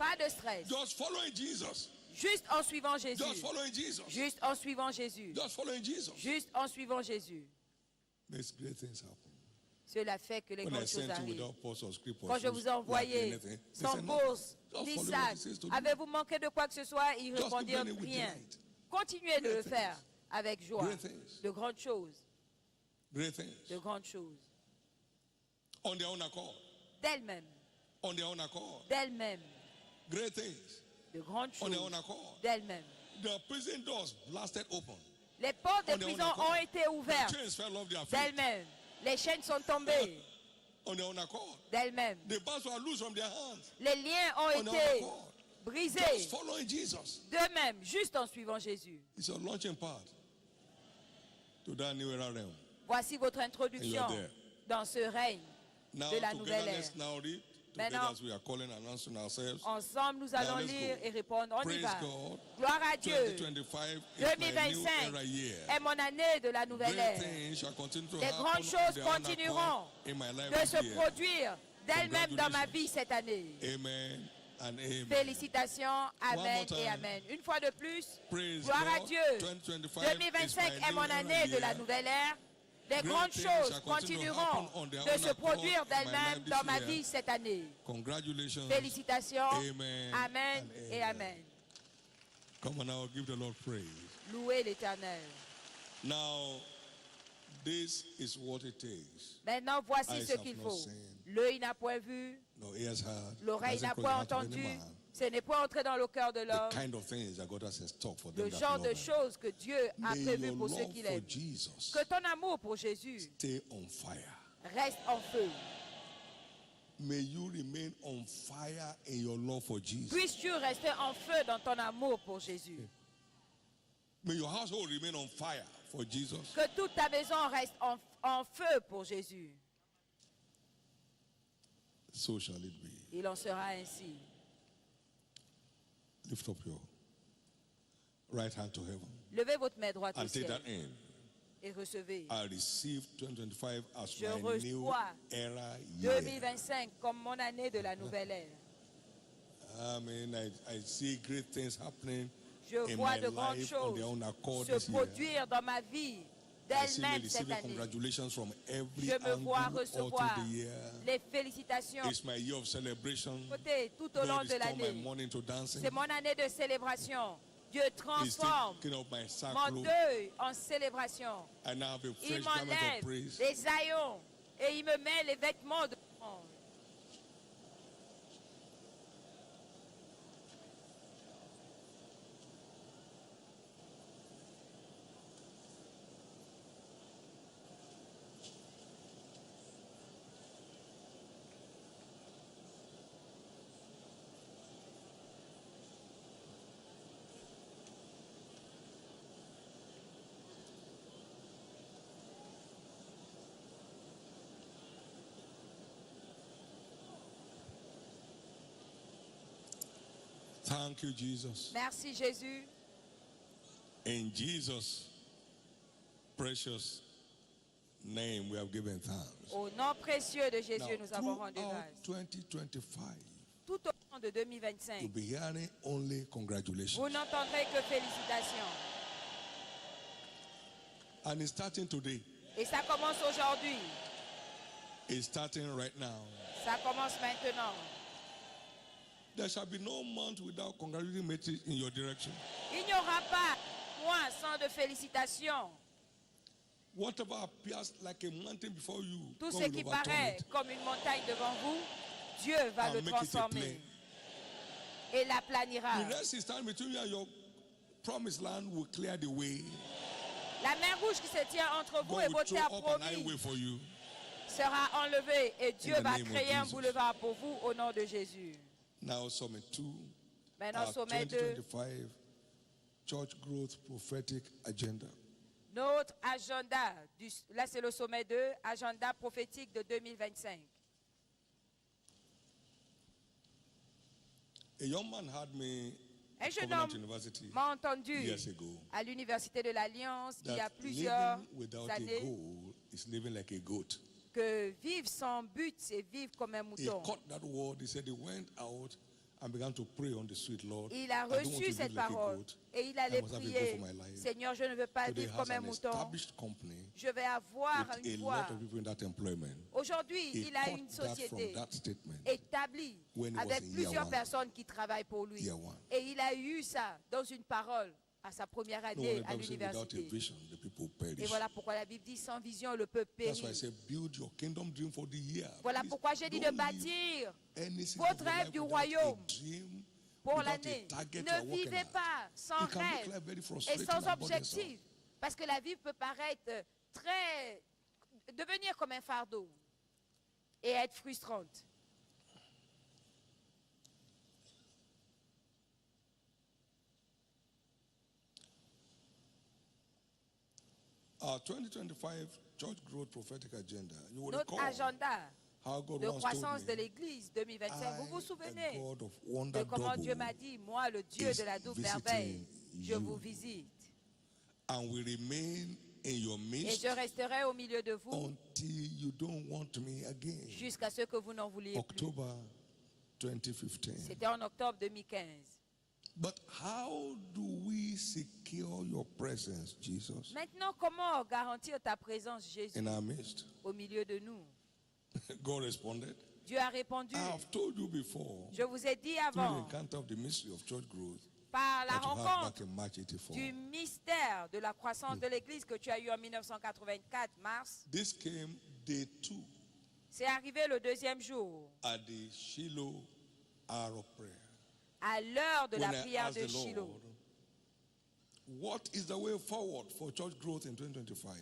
Pas de stress. Just following Jesus. Juste en suivant Jésus. Just following Jesus. Juste en suivant Jésus. Just following Jesus. Juste en suivant Jésus. Makes great things happen. Cela fait que les When I grandes choses sent you arrivent. without pulse or script or Quand je shoes, vous ai envoyé like anything, they sans said, no, bourse just ni follow what sac, he says to do. avez-vous manqué de quoi que ce soit? Ils Just répondirent be burning with rien. delight. Continuez de le Great faire things. avec joie. Great things. De grandes choses. Great things. De grandes choses. On their own accord. D'elles-mêmes. On their own accord. D'elles-mêmes. Great things. De grandes On their choses. own accord. D'elles-mêmes. The prison doors blasted open. Les portes des On their own prisons accord. ont été The ouvertes. chains fell off their feet. D'elles-mêmes. Les chaînes sont tombées. On their own accord. D'elles-mêmes. The bands were loose from their hands. Les liens ont On their été own accord. brisés. Just following Jesus. D'eux-mêmes, juste en suivant Jésus. It's a launching pad to that new era realm. Voici votre introduction And you're there. dans ce règne Now, de la together, nouvelle ère. let's now read. Maintenant, Together, as we are calling and announcing ourselves. Ensemble, nous allons let's lire go. et répondre. On y Praise va. God. Gloire à Dieu. 2025 is my new 2025 era year. est mon année de la nouvelle Great ère. things shall continue to Les happen grandes on choses their own continueront accord in my life de this se year. produire d'elles-mêmes dans ma vie cette année. Amen and amen. Félicitations, amen more time. et amen. Une fois de plus, Praise gloire à God. Dieu. 2025 2025 is est my mon new année de la year. nouvelle ère. Les Great grandes things choses shall continue to continueront happen on their de own se accord produire in my d'elles-mêmes life dans this ma year. vie cette année. Congratulations. Félicitations, Amen amen and et amen. Come on now, give the Lord praise. Louez l'Éternel. Now, this is what it takes. Maintenant, voici Eyes ce have qu'il not faut. seen. L'œil n'a point vu, No ears heard. l'oreille doesn't n'a cross point the heart of any entendu, man. ce n'est point entré dans le cœur de The l'homme. kind of things that God has in stock for them Le that genre love de Him. choses que Dieu a May prévues your pour ceux love qui for l'aiment. Jesus Que ton amour pour Jésus stay on fire. reste en feu. May you remain on fire in your love for Jesus. Puisses-tu rester en feu dans ton amour pour Jésus. May your household remain on fire for Jesus. Que toute ta maison reste en feu pour Jésus. So shall it be. Il en sera ainsi. Lift up your right hand to heaven Levez votre main droite au and take ciel that in. et recevez. I receive 2025 as Je my new reçois era year. 2025 comme mon année de la nouvelle ère. I mean, I see great things happening Je in vois my de grandes life on their choses own accord se this year. produire dans ma vie I see me d'elle-même cette receiving année. congratulations from every Je me vois angle all recevoir through the year. les félicitations It's my year of celebration. côté tout au long God de is turning my l'année. mourning to dancing. C'est mon année de célébration. Dieu He's transforme taking up my mon sackcloth. deuil en célébration. I now have a Il fresh garment of m'enlève praise. les haillons et il me met les vêtements de louange. Thank you, Jesus. Merci Jésus. In Jesus' precious name, we have given thanks. Au nom précieux de Jésus, Now, nous avons rendu throughout grâce. 2025, Tout au long de you'll 2025, be hearing only congratulations. vous n'entendrez que félicitations. And it's starting today. Et ça commence aujourd'hui. It's starting right now. Ça commence maintenant. There shall be no month without congratulating messages in your direction. Il n'y aura pas mois sans de félicitations. Whatever appears like a mountain before you, Tout God ce will qui overturn paraît it comme une montagne devant vous, Dieu va and le make it a transformer plain. et l'aplanira. The rest is time between you and your promised land will clear the way. La main rouge qui se tient entre vous God et will votre throw terre up an highway promise for you. sera enlevée et Dieu In the va name of créer un Jesus. boulevard pour vous au nom de Jésus. Now, Summit 2, Maintenant, our sommet 2, 2025 Church Growth Prophetic Agenda. notre agenda, là c'est le sommet 2, agenda prophétique de 2025. A young man had me Un at jeune Covenant homme University m'a entendu years ago à l'université de l'Alliance il y a that plusieurs living without a années goal is living like a goat. que vivre sans but, c'est vivre comme un He mouton. caught that word. He said he went out and began to pray on the street, Lord. Il a I don't want to reçu live cette like a parole goat. et il allait I must have a goat prier, for my life. Seigneur, je ne veux pas Today vivre has comme un an mouton. established company Je vais avoir with une a voix. lot of people in that employment. Aujourd'hui, He il a caught une that from société that statement. établie When he was avec in year plusieurs one. personnes qui travaillent pour lui. Year one. Et il a eu ça dans une parole à sa première No année wonder à the Bible says without a l'université. vision, the people Et perish. voilà pourquoi la Bible dit sans vision, le peuple That's why I périt. say build your kingdom dream for the year. Voilà Please pourquoi j'ai dit de don't live bâtir any season votre of your rêve life du without royaume a dream, pour without a l'année. target you are Ne working vivez at. pas sans It can make rêve life very et frustrating sans and burdensome. objectif. Parce que la vie peut paraître très... devenir comme un fardeau et être frustrante. Our 2025 Church Growth Prophetic Agenda. You will Notre recall agenda how God de once croissance told de me, l'Église 2025, vous vous I, souvenez a God of de wonder comment Dieu double, m'a dit, moi, le Dieu is de la double visiting merveille, je you. vous visite. and will remain in your Et midst je resterai au milieu de vous until you don't want me again. jusqu'à ce que vous n'en vouliez plus. October 2015. C'était en octobre 2015. But how do we secure your presence, Jesus, Maintenant, comment garantir ta présence, Jésus, in our midst? au milieu de nous? God responded, Dieu a répondu, I have told you before, je vous ai dit through the avant, encounter of the mystery of church growth, par la that you had rencontre back in March 84. du mystère de la croissance de l'Église que tu as eu en 1984, mars, This came day 2 c'est arrivé le deuxième jour, at the Shiloh hour of prayer. à l'heure de la When I prière asked de the Shiloh. Lord, what is the way forward for church growth in 2025?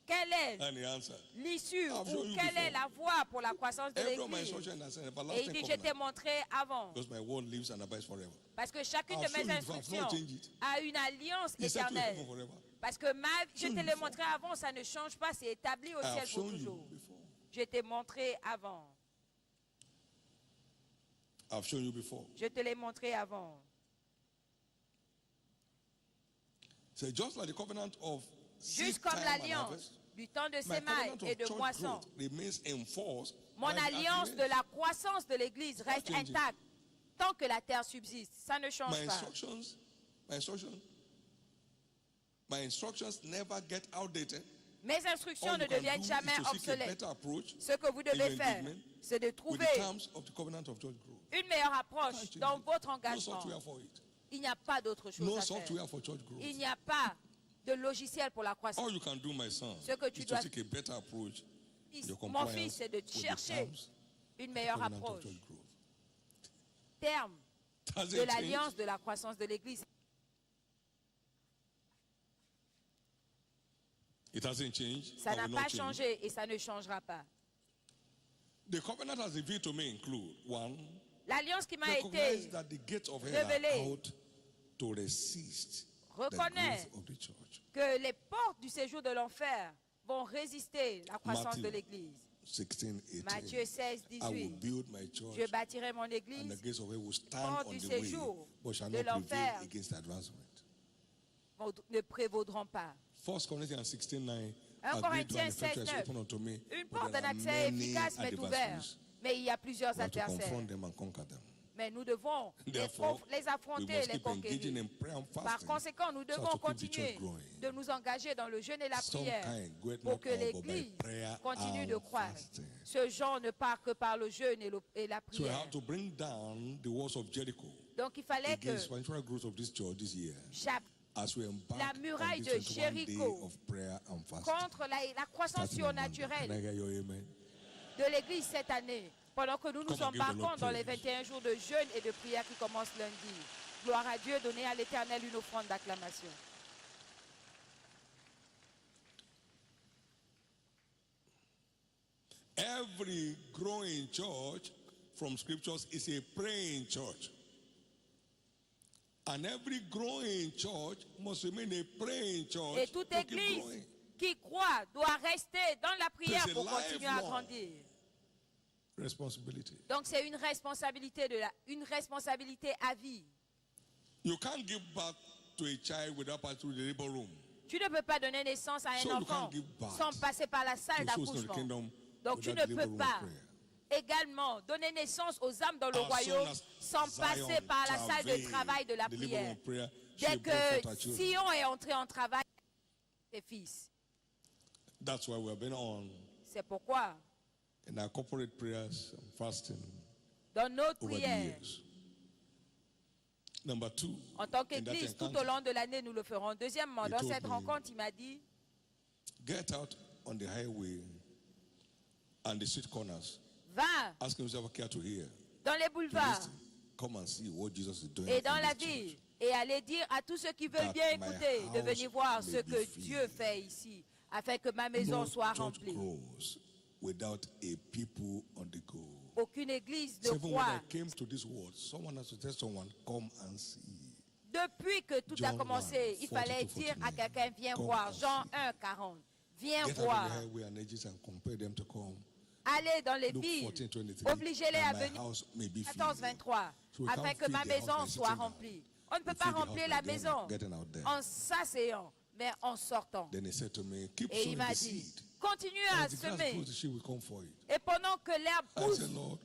Quelle est And he answered, l'issue I've ou shown you quelle est before. la voie pour la croissance de every of my l'Église? instruction is an Et il everlasting dit, je t'ai covenant, montré avant. because my word lives and abides forever. Parce que chacune I've de mes shown you before, I've instructions not changed it. a une alliance He said to éternelle. heaven forever. Parce que je te l'ai montré avant, ça ne change pas, c'est établi au I ciel have pour shown you toujours. before. Je t'ai montré avant. I've shown you before. Je te l'ai montré avant. So just like the covenant of seed Juste comme time and l'alliance harvest, du temps de my sémaille covenant et of de church moisson. growth remains in force. Mon while the alliance earth de la croissance de l'Église reste changing. intacte tant que la terre subsiste. Ça ne change My pas. instructions never get outdated. Mes All instructions you ne can deviennent do jamais is to seek a obsolètes. better approach Ce que vous in your devez faire, engagement c'est de with trouver the terms of the covenant of church growth. une meilleure approche Can't change dans it. votre No engagement. software for it. Il n'y a pas d'autre chose No à faire. software for church growth. Il n'y a pas de logiciel pour la croissance. All you can do, my son, Ce que tu is to dois- seek a better approach in your Mon compliance fils, c'est de with the chercher terms une of meilleure the covenant of approche. church growth. Terme Does de it change? l'alliance de la croissance de l'Église. It hasn't changed. Ça and n'a will pas not change. changé et ça ne changera pas. The covenant has revealed to me include one, L'alliance qui m'a recognize été that the gates of hell révélée are out to resist the reconnaît growth of the church. que les portes du séjour de l'enfer vont résister la croissance Matthew de l'Église. 16, 18. Matthieu 16, I will 18. build my church, Je bâtirai mon and the Église, gates of hell will stand portes on du the way, séjour but shall de not prevail l'enfer. against advancement. ne prévaudront pas. 1 Corinthians 16, 9. 1 Corinthiens 16, 9. Open unto me, Une but porte there d'un are accès many efficace m'est ouverte, adversaries. mais il y a plusieurs We have to adversaires. confront them and conquer them. Mais nous devons Therefore, les we affronter et must les keep engaging conquérir. in prayer and Par fasting. conséquent, nous so devons as to keep the continuer church growing. de nous engager dans le jeûne et la Some prière kind goeth pour not que out but by l'Église prayer continue de and croître. fasting. Ce genre ne part que par le jeûne et la So we prière. have to bring down the walls of Jericho Donc il fallait que against spiritual growth of this church this year, as we embark la on muraille this de 21 day Jéricho of prayer and fasting. contre la croissance Starting on Monday. Can I surnaturelle hear your amen? de l'Église cette année, pendant que nous nous Come on, give the Lord embarquons dans les praise. 21 jours de jeûne et de prière qui commencent lundi. Gloire à Dieu, donnez à l'Éternel une offrande d'acclamation. Every growing church from scriptures is a praying church. And every growing church must remain a praying church Et toute to keep église growing. qui croit doit rester dans la prière There's a pour continuer à lifelong grandir. Responsibility. Donc c'est une responsabilité à vie. You can't give birth to a child without passing through the labor room. Tu ne peux pas donner naissance à un So you enfant can't give birth sans passer par la salle to souls in the d'accouchement. kingdom Donc tu without ne the labor peux room pas of prayer. également donner naissance aux âmes dans le As royaume soon as sans passer Zion par la salle de travailed travail de la in the living prière. room of prayer, Dès she brought forth que her children. Sion est entré en travail, ses fils. That's why we have been on C'est pourquoi, in our corporate prayers and fasting dans notre over the prière, years. Number 2, en tant in that qu'Église, tout au encounter, long de l'année, nous le ferons. Deuxièmement, He dans told cette me, rencontre, il m'a dit, get out on the highway and the street corners. va Ask him if care to hear. dans les To boulevards listen. Come and see what Jesus is doing et dans in la this ville church. et aller dire à tous ceux qui veulent That bien my écouter de house venir voir may ce be que filled. Dieu fait ici, afin que ma maison No soit church remplie. grows without a people on the go. Aucune église ne So even when I croit. came to this world, someone has to tell someone, come and see. Depuis que tout a John commencé, 1, il fallait 42, dire à 49. quelqu'un, viens Come voir. and Jean see. 1, 40. Viens Get out on voir. the highway and edges and compel them to come. Allez dans les Luke villes. 14, 23. Obligez-les à That my venir. house may be 14, filled. 23. So we Afin can't que feed ma the house maison by soit sitting down. remplie. On ne peut We pas feed the house remplir by la getting- maison getting out there. en s'asseyant, mais en sortant. Then he said to me, keep Et il sowing m'a the dit, seed. continuez And à as the grass semer. grows, the sheep will come for it. Et pendant que l'herbe I pousse, said, Lord,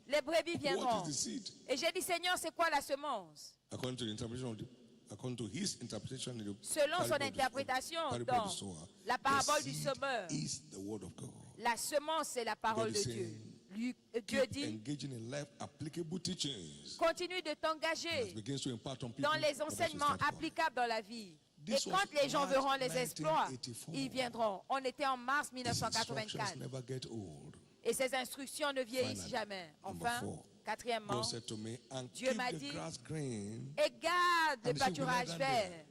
les brebis what viendront. is the seed? Et j'ai dit, Seigneur, c'est quoi la semence? According to the interpretation of the, according to his interpretation in the Selon son parable of the- interprétation parable of dans the sower, la the parabole du seed semeur, is the word of God. la semence, c'est la parole God de is Dieu. saying, Dieu Keep dit, engaging in life applicable teachings. continue de As t'engager begins to impart on people, dans les others will enseignements start coming. applicables dans la vie. Et This was quand les gens March verront les exploits, 1984. ils viendront. On était en mars His instructions 1984. never get old. Et ces instructions ne vieillissent Finally, jamais. number Enfin, 4. quatrièmement, God said to me, and Dieu keep m'a the dit, grass green, et garde And le the sheep will lie pâturage down vert, there.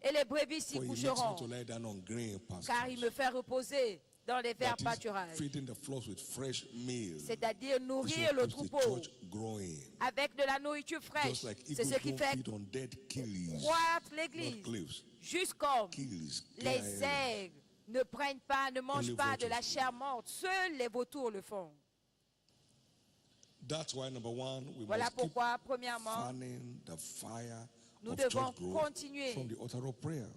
et les brebis s'y for he makes me coucheront, to lie down on green car il me pastures. fait reposer dans les verts That is pâturages. feeding the flocks with fresh meal. C'est-à-dire This nourrir will le keep the troupeau church growing. avec de la nourriture fraîche. Just like C'est ce eagles qui don't fait feed on dead killies, croître not l'église. cliffs, Juste comme killies, les clear. aigles ne prennent pas, ne mangent Only pas de la vultures. chair morte. Seuls les vautours le font. That's why number 1, we Voilà must keep pourquoi, premièrement, fanning the fire nous of devons church growth continuer from the altar of prayer.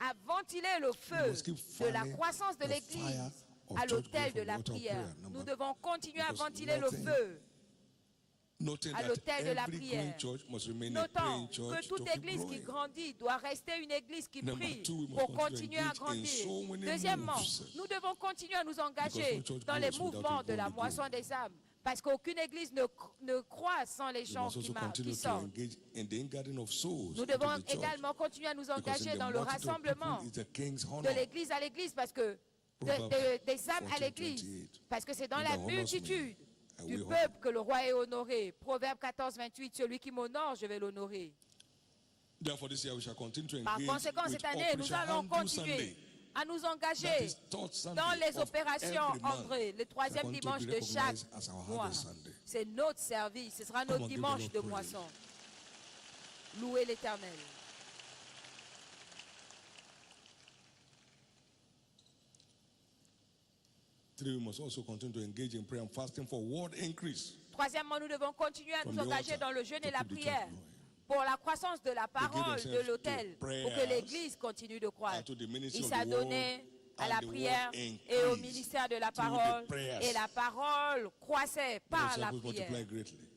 à ventiler le feu must keep de la fanning croissance de the l'Église fire of à church l'autel growth de from la the altar of prière. prayer. Nous Number- devons continuer à because ventiler le nothing- feu. Noting À that l'autel de la every prière. growing church must remain a Notons praying que church toute to keep église qui growing. grandit doit rester une église qui Number prie 2, we must pour continue to continuer à engage in grandir. so many Deuxièmement, moves. nous devons continuer à nous engager Because no church dans les grows without mouvements a de la holy moisson growth. des âmes. Parce qu'aucune église ne croît sans les We gens must qui also continue qui to sortent. engage in the ingathering of souls Nous into devons the church. également continuer à nous Because engager in the dans le multitude of rassemblement people is the king's de honor. l'église à l'église, parce que Proverbs des âmes à 14, l'église, 28. parce que c'est dans He la that honors me, multitude I du will peuple que le roi est honoré. Proverbe 14, 28, celui qui m'honore, je vais l'honorer. Therefore, this year we shall continue to Par engage conséquent, with cette année, nous Operation allons Handle continuer Sunday. à nous That engager is third Sunday dans les of opérations every month. André, le troisième Shall dimanche continue to de be chaque recognized as our mois. Harvest Sunday. C'est notre service, ce sera Come notre on, give the dimanche Lord de praise. moisson. Louez l'Éternel. Three, we must also continue to engage in prayer and fasting for word increase. Troisièmement, nous devons continuer à From nous the engager altar dans le jeûne to et la keep the church prière growing. pour la croissance de la parole de themselves l'autel, to pour que prayers l'Église continue de and croître. to the ministry Il of s'est the donné word à and la the prière word et au increased ministère de la through the parole. prayers. Et la parole croissait par The la disciples prière. multiply greatly.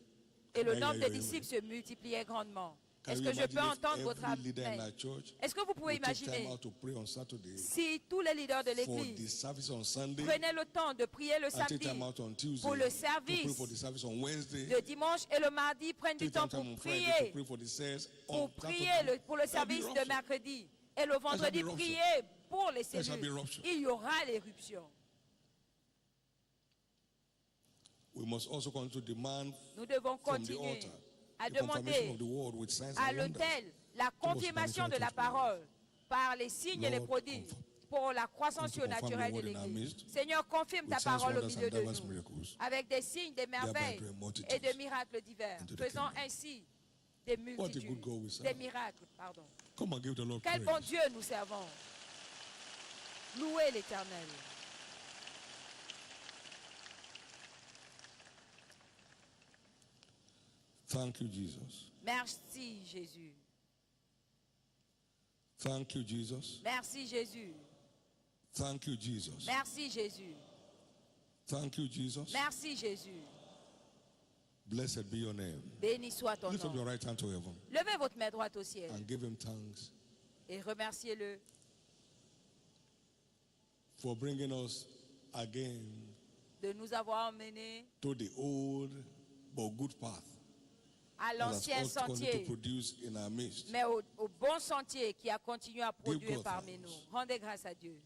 Et le Amen, nombre des amen. disciples se multipliait grandement. Can Est-ce you que je imagine peux if entendre votre every leader in amen? our church Est-ce que vous pouvez would take time imaginer out to pray on Saturday si tous les leaders de for the l'Église service on Sunday prenaient le temps de prier le and take samedi, time out on Tuesday pour le to pray service for the service on Wednesday, le dimanche et le mardi, prennent du take temps time pour on Friday to prier, pray for the service pour on prier Saturday? pour le There'll be service de rupture. mercredi et le vendredi rupture. prier pour les There shall be cellules. rupture. Il y aura l'éruption. We must also continue to demand Nous devons from the continuer altar à the confirmation demander of the word with signs à and wonders. l'autel la confirmation de la parole par les signes et les Lord, prodiges confirm. pour la croissance Confirm your surnaturelle de word in our l'Église. midst Seigneur, confirme ta with signs, parole au wonders, milieu and de diverse nous miracles. avec des signes, des merveilles bring multitudes et de miracles divers, into the faisant kingdom. ainsi des multitudes, good God we serve. des miracles, pardon. Come and give the Lord Quel praise. bon Dieu nous servons. Louez l'Éternel. Thank you, Jesus. Merci Jésus. Thank you, Jesus. Merci Jésus. Thank you, Jesus. Merci Jésus. Thank you, Jesus. Merci Jésus. Blessed be your name. Béni soit ton Lift up your nom. right hand to heaven Levez votre main droite au ciel and give him thanks et remerciez-le for bringing us again de nous avoir emmenés to the old but good path à that has l'ancien also continued to sentier, produce in our midst. mais au bon sentier qui a continué à produire God parmi thanks. nous. Rendez grâce à Dieu.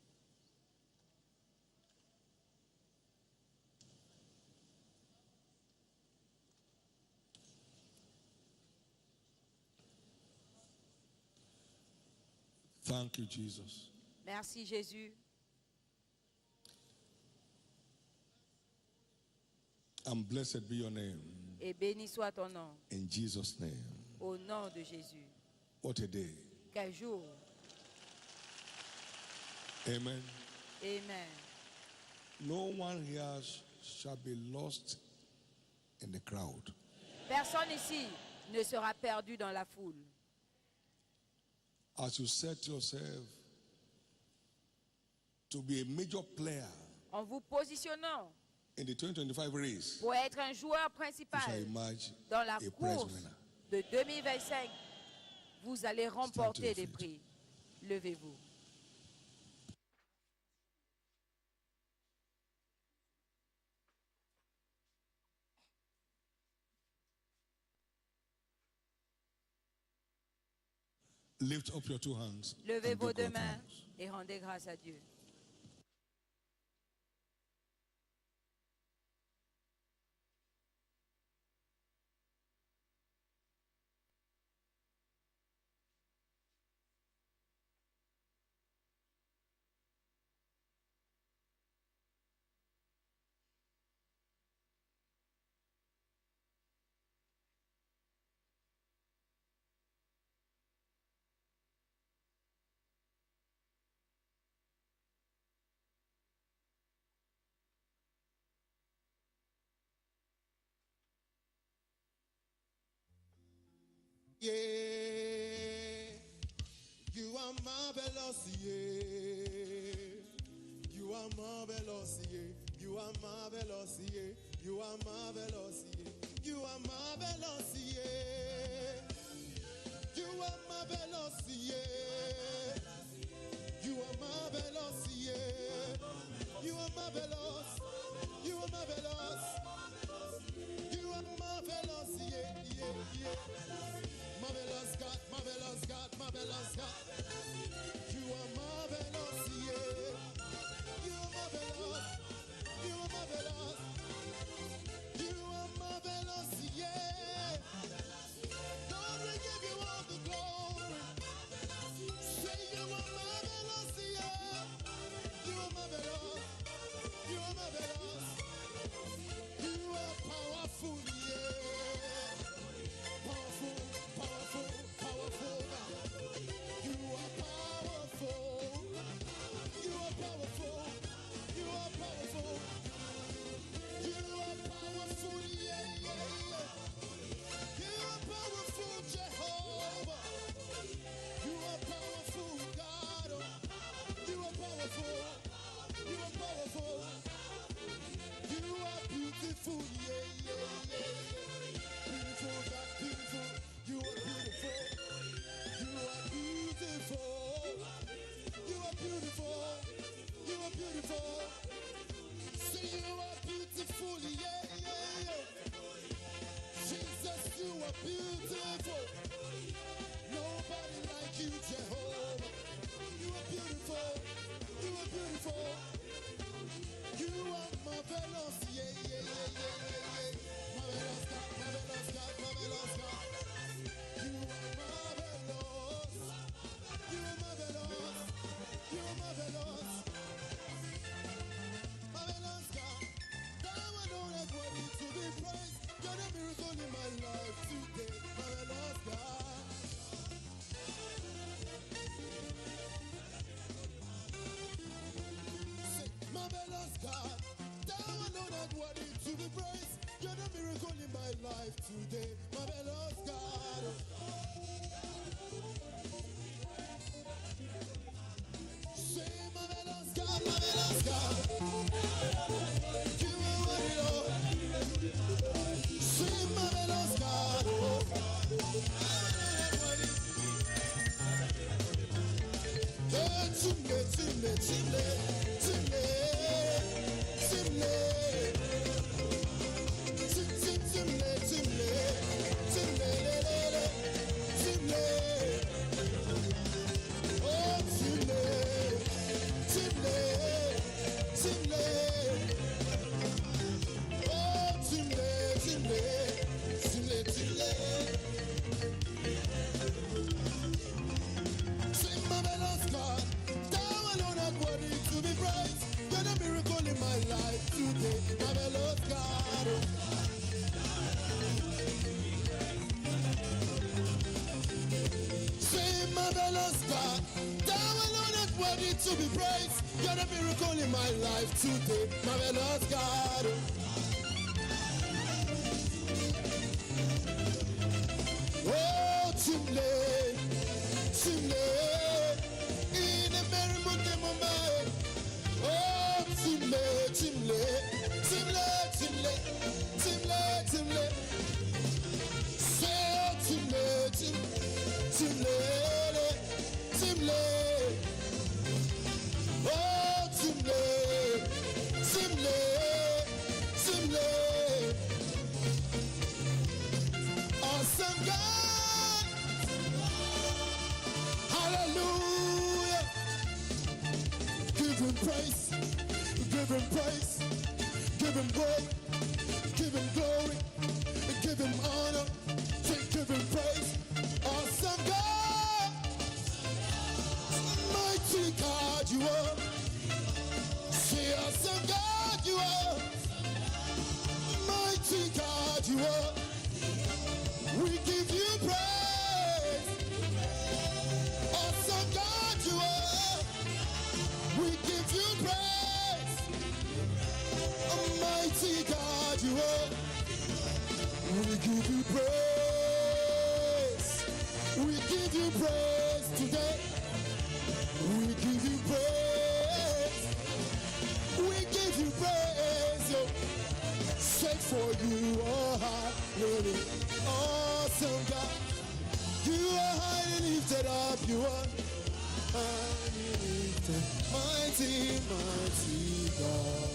Thank you, Jesus. Merci Jésus. And blessed be your name. Et béni soit ton nom. In Jesus' name. Au nom de Jésus. What a day. Quel jour. Amen. Amen. No one here shall be lost in the crowd. Personne ici ne sera perdu dans la foule. As you set yourself to be a major player En vous positionnant in the 2025 race, pour être un joueur you shall principal emerge dans la a prize course winner. de 2025, vous allez remporter your des feet. prix. Levez-vous. Lift up your two hands. Levez and vos give deux God mains thanks. et rendez grâce à Dieu. Yeah, you are marvelous, yeah. You are marvelous, yeah. You are marvelous, yeah. You are marvelous, yeah. You are marvelous, yeah. You are marvelous, yeah. You are marvelous, yeah. You are marvelous. You are marvelous. You are marvelous, yeah, yeah, yeah. Marvelous God, marvelous God, marvelous God. You are marvelous, yeah. You are marvelous. You are marvelous. You are marvelous, yeah. Lord, we give you all the glory. Say you are marvelous, yeah. You are marvelous. You are marvelous. You are powerful, yeah. Powerful, powerful, powerful. You are powerful. You are powerful. You are powerful. You are powerful, yeah, yeah, yeah. You are powerful, Jehovah. You are powerful, God. You are powerful. You are powerful. You are beautiful, yeah, yeah, yeah. Beautiful, God, beautiful. You are beautiful. You are beautiful. You are beautiful. You are beautiful. Say you are beautiful, yeah, yeah, yeah. Jesus, you are beautiful. Nobody like you, Jehovah. You are beautiful. You are beautiful. You are marvelous, yeah, yeah, yeah, yeah, yeah, yeah. Marvelous God, marvelous God, marvelous God. You are marvelous. You are marvelous. You are marvelous. Marvelous God. Thou alone art worthy to be praised. You're the miracle in my life today. Marvelous God. Say, marvelous God. Thou alone art worthy to be praised. You're the miracle in my life today. Marvelous God. Say, marvelous God, marvelous God. You To be praised, you're the miracle in my life today, marvelous God. Oh, Chimle, Chimle, in a merry moment. Oh, Chimle, Chimle, Chimle, Chimle, Chimle, Chimle. Say, oh, Chimle, Chimle, Chimle. Oh, Simle, Simle, Simle. Awesome God. Hallelujah. Give him praise, give him praise, give him glory, give him glory, give him honor, give him praise. Awesome God. Mighty God you are. Say awesome God you are. Mighty God you are. We give you praise. Awesome God you are. We give you praise. Mighty God you are. We give you praise. We give you praise today. We give you praise. We give you praise. Say for you are high, really awesome God. You are highly lifted up. You are highly lifted, mighty, mighty God.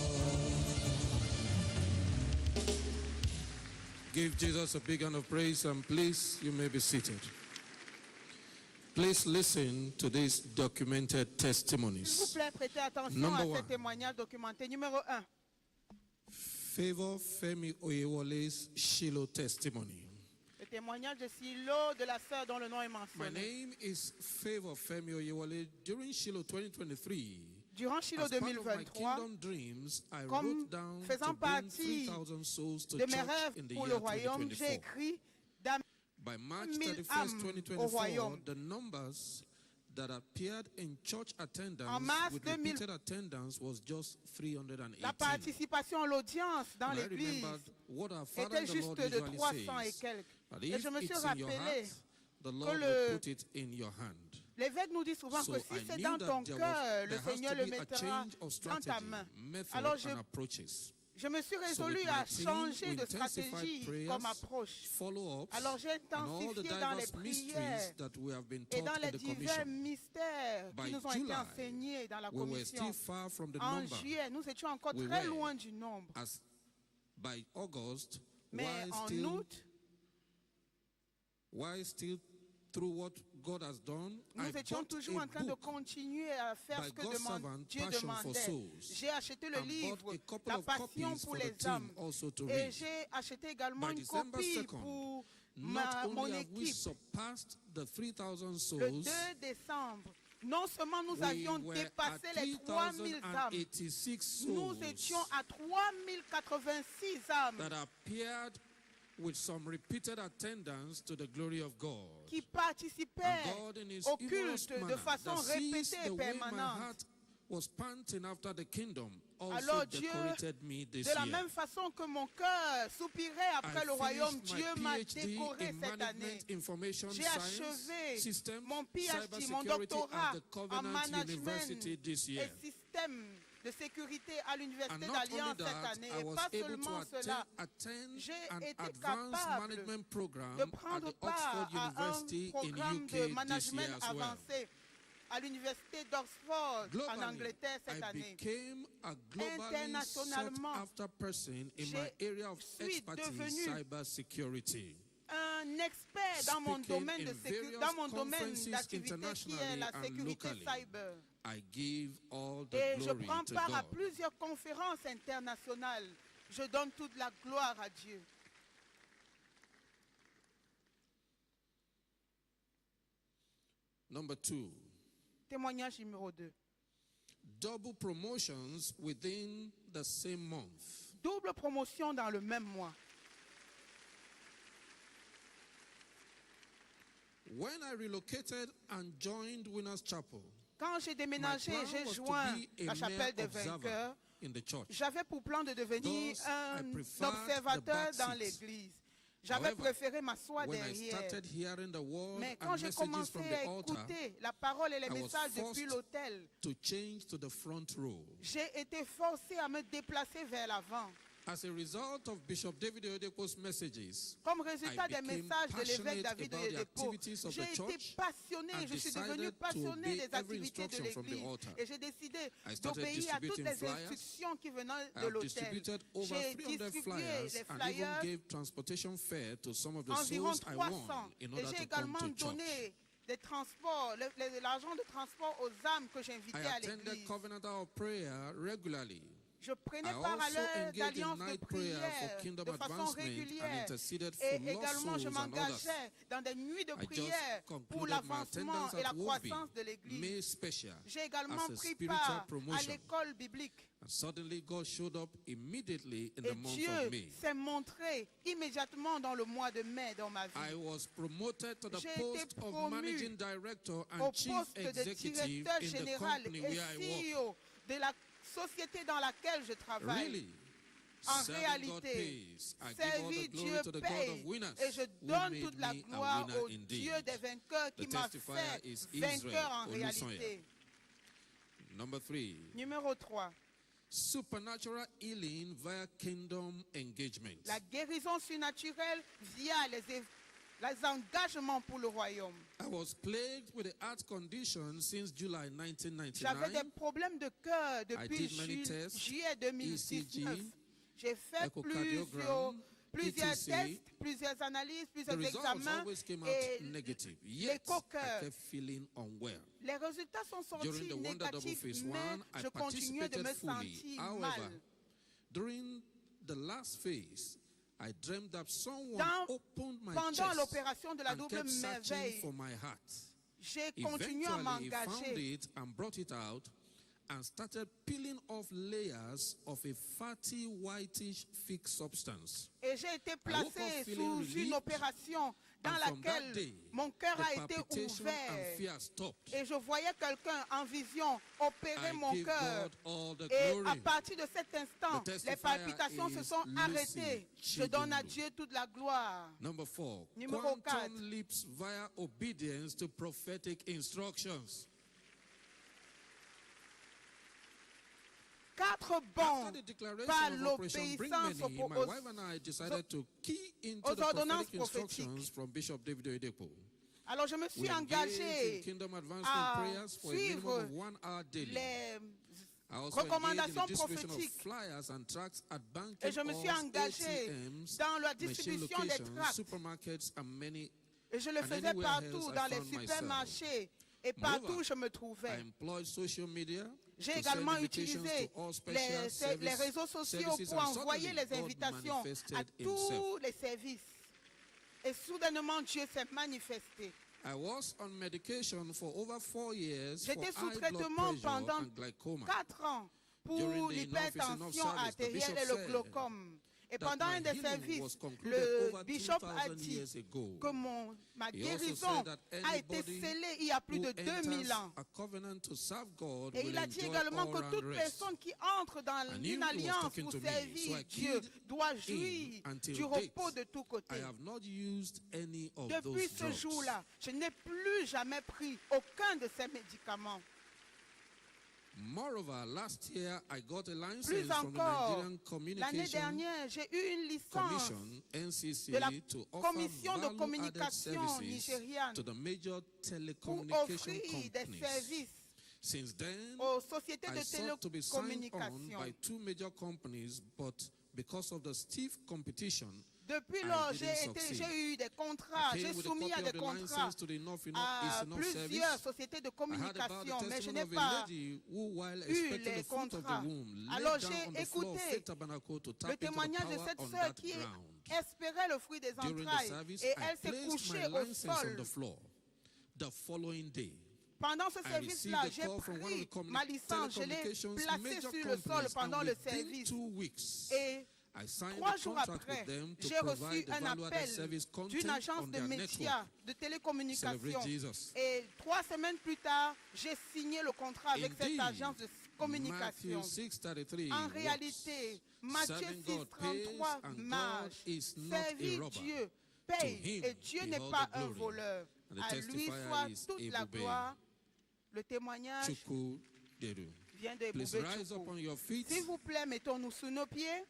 Give Jesus a big hand of praise, and please, you may be seated. Please listen to these documented S'il vous testimonies. plaît, prêtez attention Number à one. ces témoignages documentés. Numéro 1, Favor Femi Oyewole's Shiloh testimony. le témoignage de Silo de la sœur dont le nom est My mentionné. name is Favor Femi Oyewole. During Shiloh 2023, Durant Shiloh as part of my 2023, kingdom dreams, I comme wrote down to faisant bring partie 3,000 souls to de mes church rêves in the pour year le royaume, j'ai 2024. écrit d'amener By March 1000 31st, âmes au 2024, royaume. the numbers that appeared in church attendance En mars with 2000, repeated attendance was just 318. la participation à l'audience dans And I l'église remembered what our Father était in the Lord juste de usually 300 et says, quelques. that Et if je me suis it's in your rappelé, heart, the Lord le- will put it in your hand. l'évêque nous dit souvent So que I si c'est knew dans that ton there cœur, le has Seigneur to le be a mettra change of dans strategy, ta main. method, Alors and approaches. je me suis So résolu with à my team, changer we de intensified stratégie prayers, comme approche. follow-ups, Alors j'ai and all the intensifié dans les diverse mysteries prières that we have been et dans taught les in the divers commission. mystères By qui nous ont été July, enseignés dans la We were commission. still far from the En number. juillet, nous étions encore we très were. loin du nombre. As by August, Mais en août, why still through what God has done, I nous étions bought toujours en a train de book continuer à faire by ce que God's servant, Dieu Passion for demandait. Souls, J'ai acheté le and livre bought a couple La of passion copies pour for the les team âmes. also to Et read. j'ai acheté également By une December copie 2nd, pour Not mon only have we équipe. surpassed the 3,000 Le souls, 2 décembre, non seulement nous we avions were dépassé at les 3000 âmes, 3,086 nous souls étions à 3086 âmes that appeared with some repeated attendance to the glory of God. qui And participaient God in his au humorous culte de manner façon that sees répétée et the way my permanente. heart was panting after the kingdom also Alors Dieu, decorated me this de la year. même façon que mon cœur soupirait après I le royaume, finished Dieu my m'a PhD décoré in cette année. Management Information J'ai Science achevé Systems, mon PhD, mon Cybersecurity doctorat at the en Covenant management University this year. et système de sécurité à l'Université And not d'Alliance only cette that, année. I Et was pas able to seulement cela, attend j'ai an été advanced capable management program de at prendre the part Oxford à un University in programme UK de this management year as well. avancé à l'université d'Oxford en Globally, Angleterre cette I année. became a globally Internationalement, sought-after person in je my area of suis expertise, devenu cyber security. Un expert dans mon Speaking domaine, in dans mon various domaine conferences d'activité qui est la internationally and sécurité locally. cyber. I give all the Et je glory prends to part à God. plusieurs conférences internationales. Je donne toute la gloire à Dieu. Number 2, Témoignage numéro 2. double promotions within the same month. Double promotion dans le même mois. When I relocated and joined Winners Chapel, Quand j'ai my déménagé, plan j'ai was to joint be a la mere chapelle des observer vainqueurs. in the church. J'avais pour plan de devenir Thus, I un preferred the observateur back dans seat. l'église. J'avais However, préféré m'asseoir when I derrière. started hearing the word Mais quand and j'ai messages commencé from à the altar, écouter la parole et les I was messages depuis forced l'autel, to change to the front row. j'ai été forcé à me déplacer vers l'avant. As a result of Bishop David Oyedepo's messages, Comme résultat I des became messages de l'évêque passionate David about the Oyedepo, activities of j'ai the été church passionné, and je suis devenu decided to passionné obey des every activités de instruction from the l'église. altar. Et j'ai décidé I started d'obéir à toutes distributing les flyers. instructions qui venaient I de have l'autel. distributed over J'ai 300 distribué flyers les and even flyers, gave transportation fare to some of the environ souls I won 300. in Et order j'ai to come également to church. donné des transports, l'argent de transport aux âmes que I j'invitais à attended l'église. Covenant of Prayer regularly. Je prenais I part à also l'heure engaged in d'alliance de night prayer for prière kingdom de façon advancement and régulière. interceded Et for lost également, je souls and others. m'engageais dans des nuits de I just prière pour concluded my l'avancement attendance et la at Woodby, croissance de l'Église. May Special, J'ai également as a pris spiritual part à promotion. l'école biblique. And suddenly God showed up immediately in Et the month Dieu of May. s'est montré immédiatement dans le mois de mai dans ma vie. I was promoted to the J'ai été post of promu managing director Au and chief poste de executive directeur in the général company et where I work. CEO de la société dans laquelle je travaille. Really? En Serving God réalité, pays. I give all servir the glory Dieu to the God paye of winners et je who donne made toute la me a gloire winner au indeed. Dieu des vainqueurs qui The m'a testifier fait is vainqueur en Israel Olusoya. réalité. Number 3, Numéro 3, supernatural healing via kingdom engagement. la guérison surnaturelle via les engagements pour le royaume. I was plagued with a heart condition since July J'avais 1999. des problèmes de cœur depuis did many tests, juillet 2019. ECG, J'ai fait echocardiogram, plusieurs ETC. tests, plusieurs analyses, The plusieurs results examens always came out et negative. Yet, I l'écho-cœur. kept feeling unwell. Les résultats sont sortis During the Wonder Double négatifs, Phase mais 1, I je continuais de participated me fully. sentir However, mal. during the last phase, I dreamed that someone Dans- opened my Pendant chest l'opération de la and double kept searching merveille, for my heart. j'ai continué à Eventually, he found m'engager. it and brought it out and started peeling off layers of a fatty, whitish, thick substance. Et j'ai été I woke up placé feeling sous relieved, une opération dans and from that laquelle day, mon cœur a the été palpitation and ouvert. fear stopped. Et je voyais quelqu'un en vision opérer I mon give cœur. God all the Et glory. à partir de cet instant, The testifier les palpitations se is sont Lucy arrêtées. Je donne à Chidulu. Dieu toute la gloire. Number 4, Numéro quantum 4. leaps via obedience to prophetic instructions. 4 bons After the declaration par of Operation Bring l'obéissance Many, my wife and I decided to key into aux the ordonnances prophetic instructions prophétiques. from Bishop David Oyedepo. Alors je me We suis engaged in engagé kingdom advancement à prayers for a minimum suivre of 1 hour daily. les I also engaged in the recommandations distribution of prophétiques. flyers and tracts at Et banking je me suis halls, engagé ATMs, dans la machine distribution des locations, tracts. supermarkets, and many. Et je le And faisais anywhere partout, else I dans les found myself. supermarchés. Et Moreover, partout où je me I trouvais. employed social media. J'ai to également send invitations utilisé to all special les service- réseaux sociaux services, pour and envoyer suddenly les God invitations à manifested tous himself. les services. Et soudainement, Dieu s'est manifesté. I was on medication for over 4 years for J'étais sous high blood traitement pressure pendant and glaucoma. 4 ans During pour the l'hypertension in-office service, the artérielle bishop et le said glaucome. Et that pendant my un des healing services, was concluded le over bishop a 2000 dit years ago. que ma He also guérison said that a été anybody scellée il y a plus who de 2000 enters ans. a covenant to serve God Et will il a dit enjoy également que all-round toute rest. personne qui entre dans I knew une he was alliance talking pour to me, servir so I Dieu keyed doit in jouir until du repos date. de tous I côtés. have not used any of Depuis those ce drugs. jour-là, je n'ai plus jamais pris aucun de ces médicaments. Moreover, last year I got a Plus license from the encore, Nigerian l'année Communication dernière, j'ai eu une licence Commission, NCC, de la to offer Commission de value-added communication services nigériane to the major pour telecommunication offrir des companies. services Since then, aux sociétés I de sought to be signed on télécommunication. by two major companies, but because of the stiff competition, Depuis I lors, didn't succeed. j'ai eu des contrats, I j'ai came with a soumis à copy des of the contrats license to the Enough à Enough plusieurs service. sociétés de I heard about communication, the mais je testimony n'ai of a pas lady who, while eu expecting les the fruit of the contrats. womb, Alors laid down j'ai on the floor of écouté Faith Tabernacle to le tap into the témoignage de power cette on sœur that qui ground. espérait le fruit des During the entrailles service, et I elle s'est placed couchée my au license on sol. the floor. The following day, Pendant ce I service-là, received a j'ai call from one of the pris ma licence, je l'ai telecommunications placée major sur le sol companies, pendant and le within service. 2 weeks, Et I signed 3 a jours contract après, with them to j'ai reçu provide the un value-added appel service d'une content agence on de their médias, network. de télécommunications. Celebrate Jesus. Et 3 semaines plus tard, j'ai signé le contrat avec cette Indeed, agence de communication. Matthew 6:33 En works. réalité, Matthieu Serving 6, God pays 33 and God marche. is not a Servir robber. Dieu To paye him et Dieu be n'est all pas the un glory. voleur. And the À lui testifier soit is toute la Ebube gloire. Le témoignage Chukwu Deru. vient de Please Ebube rise up Chukwu. on your feet S'il vous plaît, mettons-nous sous nos pieds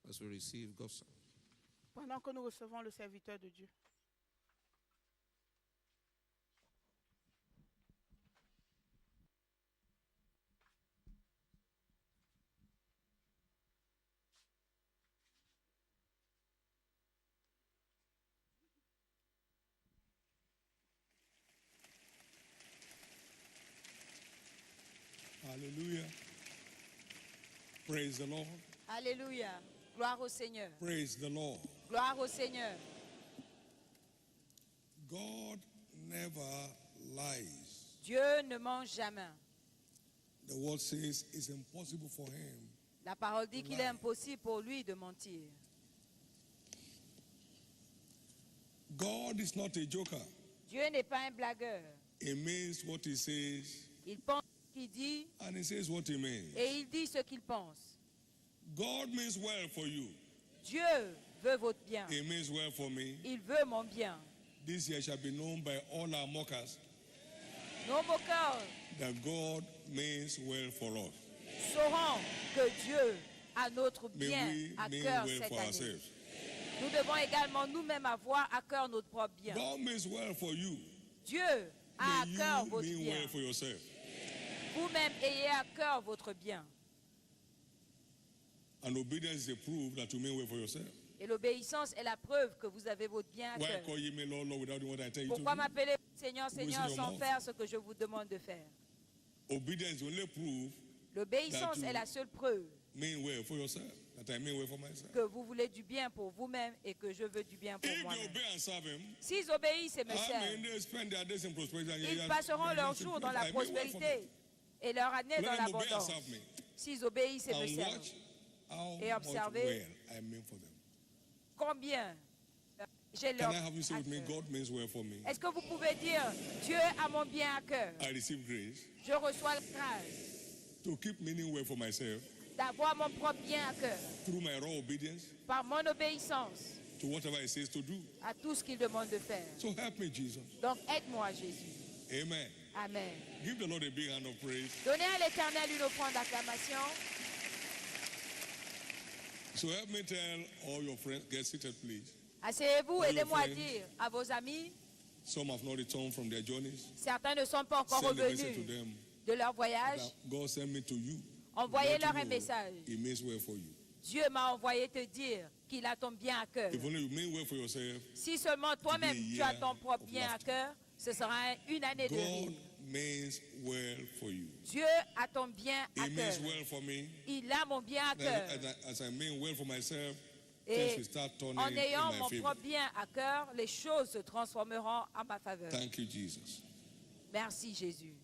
as we receive God's son. pendant que nous recevons le serviteur de Dieu. Hallelujah. Praise the Lord. Alléluia. Gloire au Seigneur. Praise the Lord. Gloire au Seigneur. God never lies. Dieu ne ment jamais. The word says it's impossible for him. La parole dit qu'il est impossible pour lui de mentir. God is not a joker. Dieu n'est pas un blagueur. He means what he says, Il pense ce qu'il dit and he says what he means. et il dit ce qu'il pense. God means well for you. Dieu veut votre bien. He means well for me. Il veut mon bien. This year shall be known by all our mockers Nos moqueurs that God means well for us. sauront que Dieu a notre May bien we à mean cœur well cette for année. ourselves. Nous devons également nous-mêmes avoir à cœur notre propre bien. God means well for you. Dieu a à May cœur you votre mean bien. well for yourself. Vous-même ayez à cœur votre bien. And obedience is a proof that you mean well for yourself. Et l'obéissance est la preuve que vous avez votre bien à Why cœur. call ye me Lord, Lord, without doing what I tell you to Pourquoi do? m'appeler Seigneur, Seigneur your sans mouth. faire ce que je vous demande de faire? Obedience is only proof L'obéissance That you- est la seule preuve mean well for yourself, that I mean well for myself. que vous voulez du bien pour vous-même et que je veux du bien pour If they moi-même. obey and serve him, S'ils obéissent et me I mean, servent, they spend their days in prosperity. And ils passeront leurs jours dans la prospérité et leur année dans Let them obey and l'abondance. serve me. S'ils obéissent et me And servent, watch how Et much observez well I mean for them. combien j'ai Can leur I have you say à with me, cœur. God means well for me. Est-ce que vous pouvez dire, Dieu a mon bien à cœur. I receive grace Je reçois la grâce to keep meaning well for myself d'avoir mon propre bien à cœur through my raw obedience par mon obéissance to whatever He says to do. à tout ce qu'il demande de faire. So help me, Jesus. Donc aide-moi, Jésus. Amen. Amen. Give the Lord a big hand of praise. Donnez à l'Éternel une offrande d'acclamation. So help me tell all your friends, get seated, please. Asseyez-vous, All aidez-moi à your friends. dire à vos amis, Some have not returned from their journeys. certains ne sont pas encore Send a message to revenus them de leur voyage, that God sent me to you. envoyez-leur Let un you know message. It means well for you. Dieu m'a envoyé te dire qu'il a ton bien à cœur. If only you mean well for yourself, Si seulement toi-même To be a tu as year ton propre of bien à laughter. cœur, ce sera une année de God rire. means well for you. Dieu a ton bien à It cœur. means well for me. Il a mon bien à Then cœur. as I mean well for myself, things Et will start turning en in ayant my mon favor. propre bien à cœur, les choses se transformeront en ma faveur. Thank you, Jesus. Merci Jésus.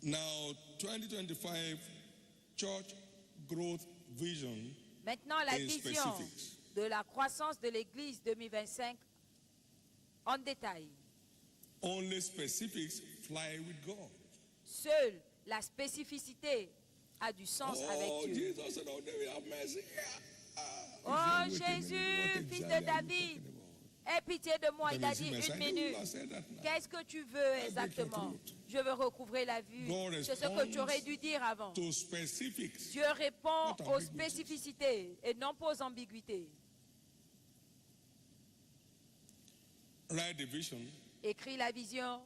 Now, 2025 church growth vision Maintenant, la in vision specifics. de la croissance de l'Église 2025 en détail. Only specifics fly with God. Seule la spécificité a du sens avec Dieu. Jesus said, "Oh, David, have mercy." Oh He said, "Wait a minute, Jésus, what fils exactly de are you David, talking about?" aie pitié de moi. Il a Then dit he said, une "I minute. have said that now." Qu'est-ce que tu veux exactement? Je veux recouvrer la vue. God C'est ce que tu aurais responds dû dire avant. To specifics. Dieu répond Not aux ambiguities. spécificités et non pas aux ambiguïtés. Write the vision. Écris la vision.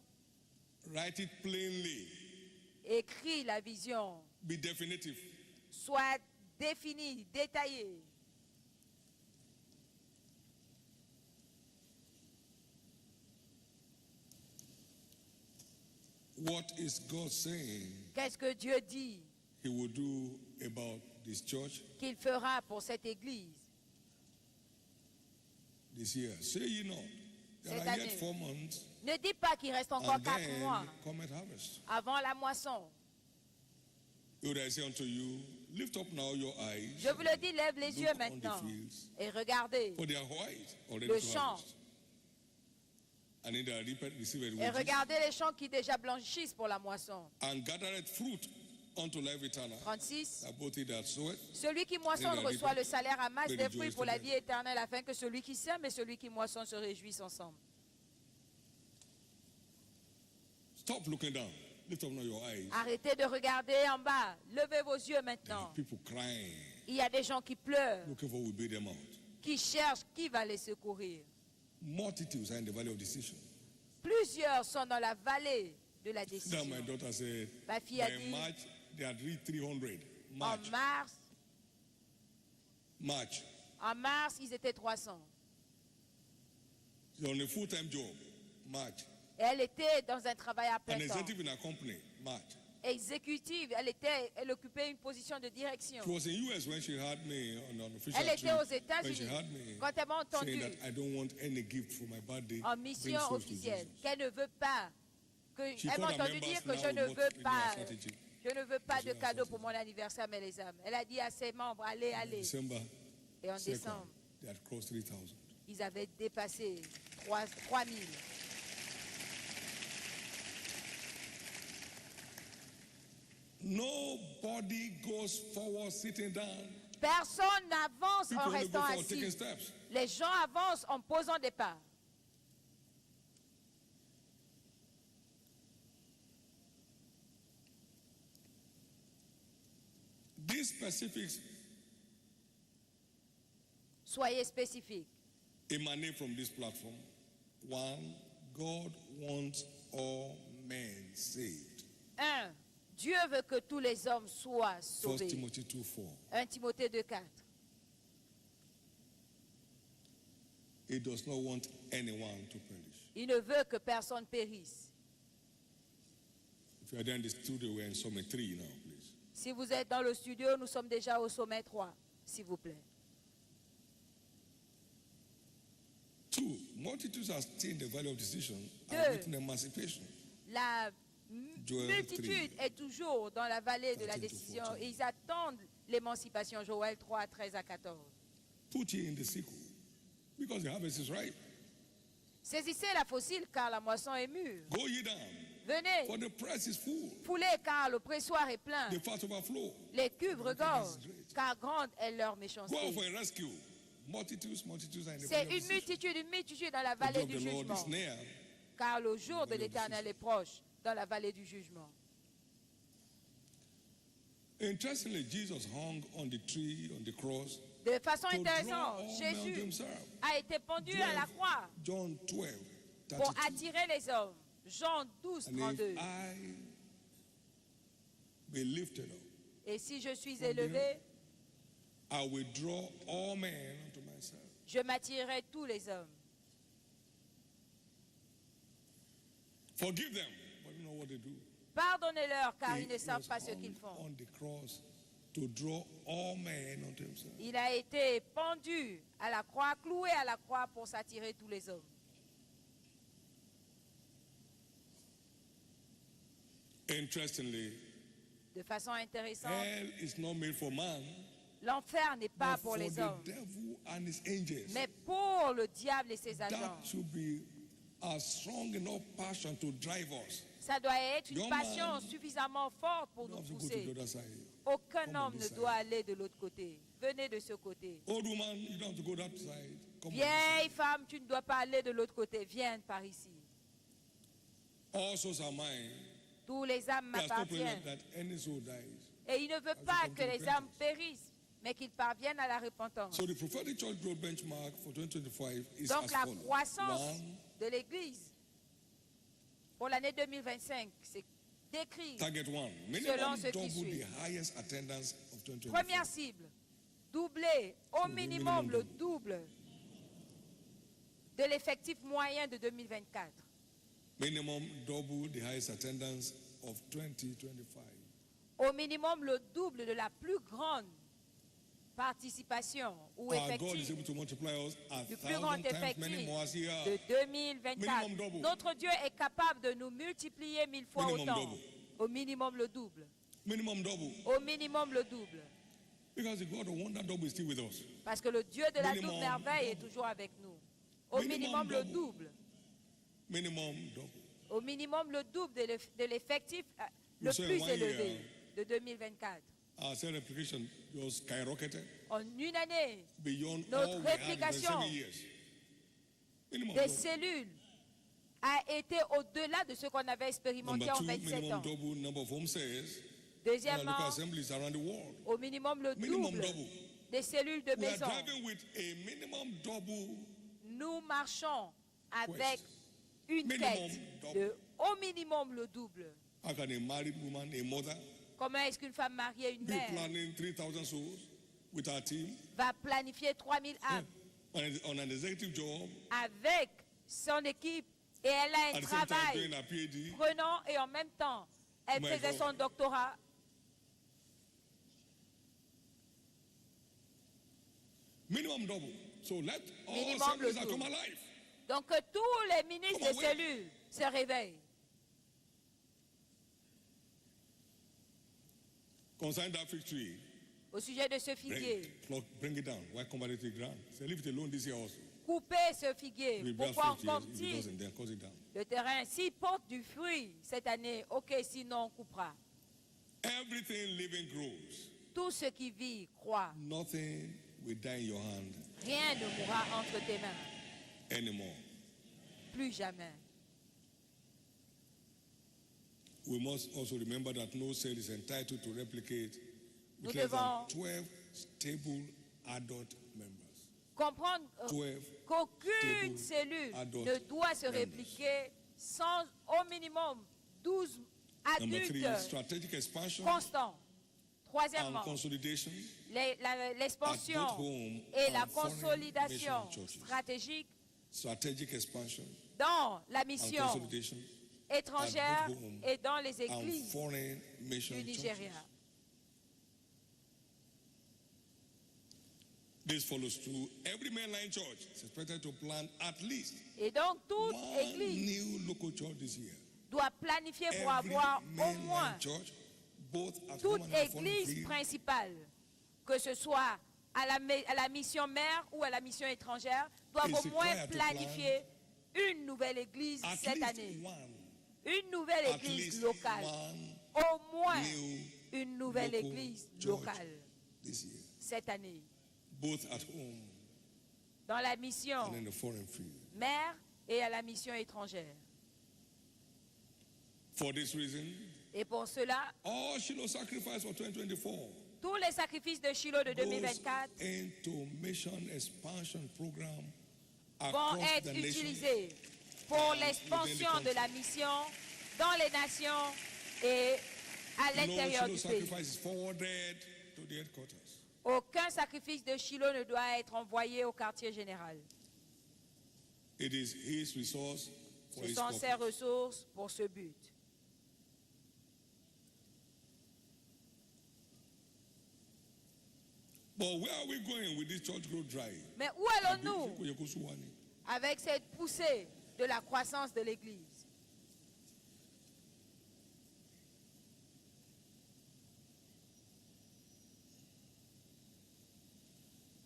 Write it plainly. Écris la vision. Be definitive. Sois défini, détaillé. What is God saying Qu'est-ce que Dieu dit He will do about this church qu'il fera pour cette église this year? Say ye not, there Cette are yet année. 4 months, Ne dis pas qu'il reste encore and 4 then mois cometh harvest. avant la moisson. Would I say unto you, lift up now your eyes, Je vous le dis, lève les look yeux on the maintenant fields, et regardez. for they are white already Le to champ. harvest. And in the reapers receive Et wages, regardez les champs qui déjà blanchissent pour la moisson. and gathereth fruit unto life eternal. 36. That both he that soweth Celui qui moissonne reçoit le salaire à masse des fruits pour la vie éternelle, afin que celui qui sème et celui qui moissonne se réjouissent ensemble. Stop looking down. Lift up now your eyes. Arrêtez de regarder en bas. Levez vos yeux There maintenant. are people crying, Il y a des gens qui pleurent, looking for will bail them out. qui cherchent qui va les secourir. Multitudes are in the valley of decision. Plusieurs sont dans la vallée de la Now décision. my daughter said, Ma fille a by dit, March, they had reached 300. en March. mars, ils étaient 300. She's on a full-time job. March. Et elle était dans un travail à An plein temps. executive in a company. March. Exécutive, elle occupait une position de direction. She was in US when she had me on an official Elle était trip. aux When she États-Unis had me quand elle m'a entendu saying that I don't want any gift for my birthday. en Bring mission souls to officielle, Jesus. qu'elle ne veut pas, She elle m'a called her entendu members dire que now je ne what veux in pas, their strategy. je ne veux pas de That's cadeau what pour mon anniversaire, mais les âmes. Elle a dit à ses membres, allez, allez. December Et en 2nd, décembre, they had crossed 3,000. ils avaient dépassé 3000. Nobody goes forward sitting down. Personne n'avance People en only go restant forward taking assis. steps. Les gens avancent en posant des pas. These specifics Soyez spécifiques. emanate from this platform. One, God wants all men saved. 1. Dieu veut que tous les hommes soient 1 sauvés. Timothy 2:4. 1 Timothée 2,4. He does not want anyone to perish. Il ne veut que personne périsse. If you are there in the studio, we're in Summit 3 now, please. Si vous êtes dans le studio, nous sommes déjà au sommet 3, s'il vous plaît. 2, multitudes are still in the valley of decision, Deux. awaiting emancipation. La Joël multitude 3. est toujours dans la vallée de la 13 to décision 14. et ils attendent l'émancipation. Joël 3, 13 à 14. Put ye in the sickle, because the harvest is ripe. Saisissez la fossile car la moisson est mûre. Go ye down, Venez, for the press is full, foulez car le pressoir est plein. the fat overflow. Les cuves regorgent car grande est leur méchanceté. Go out for a rescue. Multitudes are in the C'est valley of decision. une multitude dans la The day vallée of du the Lord jugement. is near. Car le jour de valley of l'Éternel est proche dans la vallée du jugement. Interestingly, Jesus hung on the tree, on the cross, De façon to draw intéressante, all men to Jésus himself. a été pendu à la croix John 12, pour 32. attirer les hommes. Jean 12, And 32. if I be lifted up, Et si je suis élevé, I will draw all men unto myself. je m'attirerai tous les hommes. Forgive them, but you know what they do. Pardonnez-leur car He ils ne savent was pas ce hung qu'ils font. on the cross to draw all men unto himself. Il a été pendu à la croix, cloué à la croix pour s'attirer tous les hommes. Interestingly, De façon intéressante, hell is not made for man, l'enfer n'est pas but pour for les the hommes, devil and his angels. mais pour le diable et ses That agents. should be a strong enough passion to drive us. Ça doit être une Young passion man, suffisamment forte pour You nous don't have to go to the pousser. other side. Aucun Come on homme this ne side. doit aller de l'autre côté. Venez de ce côté. Old woman, you don't have to go that side. Come on this Vieille side. femme, tu ne dois pas aller de l'autre côté. Viens par ici. All souls are mine. Tous les âmes He has not prayed m'appartiennent. that any soul dies. Et il ne veut pas que les âmes périssent, mais qu'ils parviennent à la repentance. So the prophetic church growth benchmark for 2025 is Donc as la follows. croissance One, de l'Église pour l'année 2025, c'est décrit. target one. Selon Minimum ce qui double suit. the highest attendance of 2025. Première cible, doubler au minimum le double de l'effectif moyen de 2024. Minimum double the highest attendance of 2025. Au minimum le double de la plus grande participation ou Our God is effectif able to multiply us a du plus grand 1,000 times many effectif more as here. de 2024. Minimum double. Notre Dieu est capable de nous multiplier 1000 fois Minimum autant. double. Au minimum le double. Minimum double. Au minimum le double. Because the God of wonder double is still with us. Parce que le Dieu de la Minimum double merveille est double. toujours avec nous. Au Minimum minimum le double. double. Minimum double. Au minimum le double de l'effectif le You say plus one élevé year. de 2024. Our self-replication was skyrocketed En une année, beyond Notre all we had in the réplication 7 years. Minimum des double. cellules a été au-delà de ce qu'on avait expérimenté Number en two, 27 minimum ans. double number of home says. Deuxièmement, Local assemblies around the world. au minimum le Minimum double double. des cellules de We are maison. driving with a minimum double. Nous marchons avec Quest. une Minimum quête double. de au minimum le double. How can a married woman, a mother, Comment est-ce qu'une femme mariée, une be mère, planning 3,000 souls with our team va planifier 3000 âmes on an executive job, avec son équipe et elle a at un the same time travail doing her PhD? prenant et en même temps, elle My faisait God. son doctorat. Minimum double. So let all Minimum assemblies le that come double. alive. Donc que tous les ministres Comment, des oui. cellules se réveillent. Concerning that fig tree, Au sujet de ce figuier, bring it down. Why come back to the ground? Say, leave it alone this year also. coupez ce figuier. If it bears Pourquoi fruit, on yes. If it compte-t-il doesn't, then cut it down. le terrain? S'il porte du fruit cette année, ok, sinon on coupera. Everything living grows. Tout ce qui vit croit. Nothing will die in your hand Rien ne mourra entre tes mains. anymore. Plus jamais. We must also remember that no cell is entitled to replicate Nous with less than devons 12 stable adult members. comprendre 12 qu'aucune stable cellule adult ne doit se members. répliquer sans au minimum 12 Number 3, adultes strategic expansion constants. and Troisièmement, consolidation l'expansion at both home et la and foreign consolidation mission churches. stratégique strategic expansion dans la and mission consolidation étrangère at both home et dans les and églises foreign mission du Nigeria. churches. This follows through. Every mainline church is expected to plan at least Et donc, toute one église new local church this year. doit planifier pour Every avoir au moins mainline church, both at toute home and at foreign église field, principale, que ce soit à la mission mère ou à la mission étrangère, doivent Is au moins required to planifier une nouvelle église at cette least année. one, Une nouvelle at église least locale. one Au moins new une nouvelle local église church locale this year, cette année. both at home Dans la mission and in the foreign field. mère et à la mission étrangère. For this reason, Et pour cela, all Shiloh sacrifice for 2024 tous les sacrifices de Shiloh de goes 2024 into mission expansion program vont across être the nation. utilisés pour l'expansion de la mission dans les nations et à No l'intérieur Shiloh du pays. sacrifice is forwarded to the headquarters. Aucun sacrifice de Shiloh ne doit être envoyé au quartier général. It is his resource for Ce his sont purpose. ses ressources pour ce but. But where are we going with this church growth drive? Mais où allons-nous avec cette poussée de la croissance de l'Église?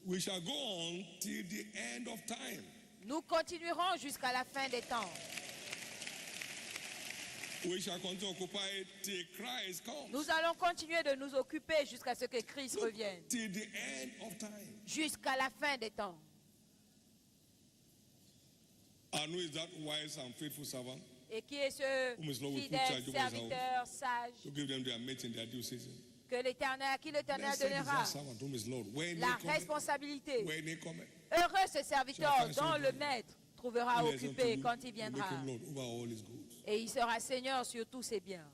We shall go on till the end of time. Nous continuerons jusqu'à la fin des temps. We shall continue to occupy it till Christ comes. Nous allons continuer de nous occuper jusqu'à ce que Christ revienne. Till the end of time. Jusqu'à la fin des temps. And who is that wise and faithful servant Et qui est ce fidèle serviteur sage to give them their mate in their due season? que l'Éternel, à qui l'Éternel Blessed is donnera that servant whom his Lord, when la he cometh, responsabilité. when he cometh, Heureux ce serviteur dont le maître trouvera he has occupé unto quand you, il make viendra. him Lord over all his goods. Et il sera Seigneur sur tous ses biens.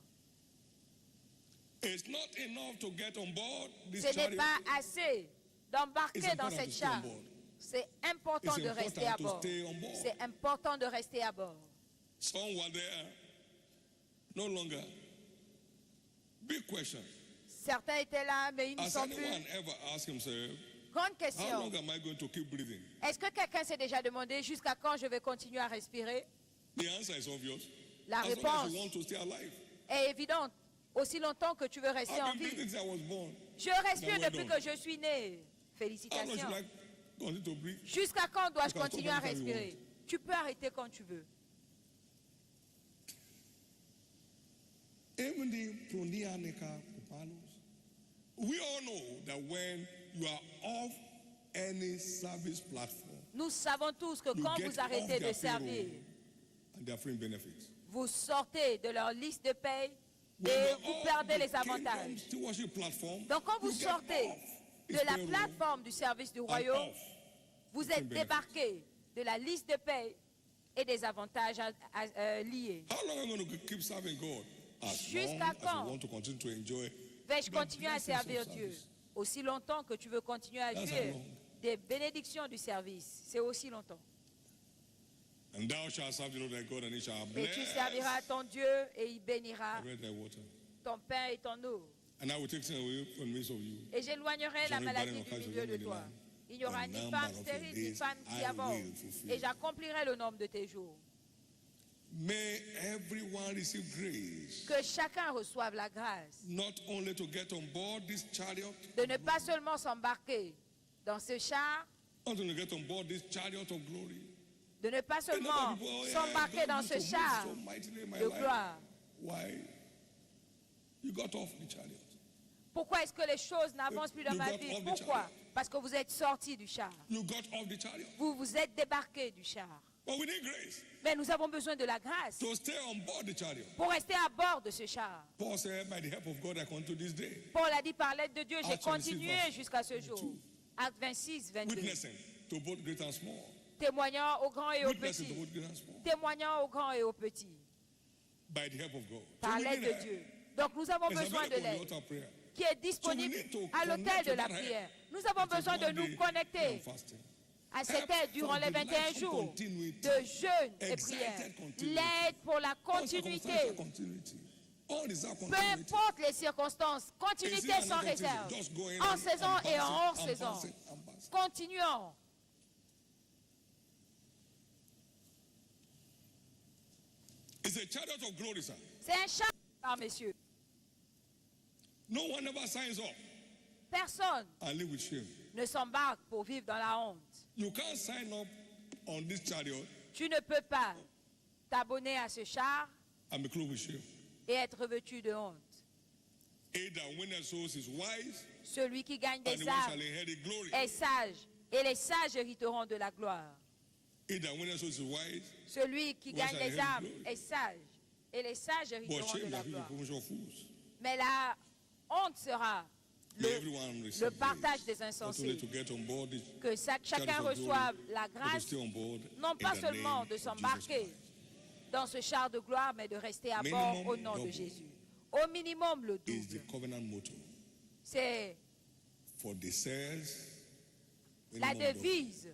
It's not enough to get on board this Ce n'est chariot. pas assez d'embarquer It's dans important cette to stay on charge. board. C'est important It's de rester à important to bord. stay on board. C'est important de rester à bord. Some were there, no longer. Big question. Certains étaient là, mais ils ne Has sont plus. anyone ever asked himself, Grande how question. long am I going to keep breathing? Est-ce que quelqu'un s'est déjà demandé jusqu'à quand je vais continuer à respirer? The answer is obvious. La As long as réponse you want to stay alive. est évidente. Aussi longtemps que tu veux rester en I've been vie. breathing since I was born. Je respire Now, well depuis done. que je suis né. How long Félicitations. should I continue to breathe? Jusqu'à quand dois-je You can continuer à stop anytime you respirer? Tu peux arrêter quand tu veux. Even the Pronianica Papalos, we all know that when you are off any service platform, Nous savons tous que you quand get vous arrêtez off de their servir, payroll and their free benefits. vous sortez de leur liste de paye When et you're vous off perdez the les Kingdom avantages. Stewardship platform, Donc quand vous you get sortez off de its la payroll plateforme du service du and royaume, off vous free êtes benefits. débarqué de la liste de paye et des avantages liés. How long am I going to keep serving God? As Jusqu'à long as quand you want to continue to enjoy Vais-je the continuer à blessings of servir Dieu? service. Aussi longtemps que tu veux continuer à That's jouir how long. des bénédictions du service. C'est aussi longtemps. And thou shalt serve the Lord thy God, and he shall Et bless tu serviras ton Dieu et il bénira bread thy water. ton pain et ton eau. And I will take sin away from the midst of you. Et j'éloignerai la J'aurai maladie barré du mon milieu cas, de je toi. vais Il n'y aura The ni number femme of stérile your ni days femme qui I avance. will fulfill. Et j'accomplirai le nombre de tes jours. May everyone receive grace, Que chacun reçoive la grâce not only to get on board this chariot, de ne pas seulement s'embarquer dans ce char, not only to get on board this chariot of glory. de ne pas A lot seulement of people, oh, yeah, s'embarquer God dans used ce to move char so mightily in my de life. gloire. Why? You got off the chariot. Pourquoi est-ce que les choses n'avancent plus dans You ma got vie? off the Pourquoi? chariot. Parce que vous êtes sortis du char. You got off the chariot. Vous vous êtes débarqués du char. But we need grace Mais nous avons besoin de la grâce to stay on board the chariot. pour rester à bord de ce char. Paul said, by the help of God, I continue this day, Paul a dit par l'aide de Dieu, j'ai Acts 26, continué verse jusqu'à ce jour. 22. Acte 26, 22. witnessing to both great and small. Témoignant aux grands et aux Witnessing to petits. both great and small. Témoignant aux grands et aux petits. By the help of God. Par So we l'aide need de help. Dieu. Donc nous avons It's besoin de available on the l'aide altar of prayer. qui est disponible So we need to à l'autel connect de to la that prière. help. Nous avons It's besoin de one nous day connecter and fasting. à cette aide durant les 21 jours de jeûne et prière. L'aide pour la continuité. All is our Peu continuity. importe les circonstances, continuité Is it sans an réserve. continuity? Just going En and saison et en hors bouncing, saison. bouncing, bouncing. Continuons. It's a chariot of glory, sir. C'est un char, messieurs. No one ever signs up Personne and live with shame. ne s'embarque pour vivre dans la honte. You can't sign up on this chariot Tu ne peux pas t'abonner à ce char and be clothed with shame. et être revêtu de honte. He that winneth souls is wise, Celui qui gagne and des the one shall âmes inherit glory. est sage, et les sages hériteront de la gloire. He that winneth souls is wise, Celui qui One gagne shall des inherit âmes glory. est sage, et les sages but hériteront de shame la that people gloire. promotion of fools. Mais la honte sera May le, everyone receive le partage grace, des not only insensés. to get on board this Que chacun chariot of reçoive glory, la but to grâce, stay on board non in pas the seulement name de of Jesus s'embarquer Christ. dans ce char de gloire, mais de rester à Minimum bord au nom de double. Jésus. Au minimum le Is the double. covenant motto C'est for the cells, la minimum double. devise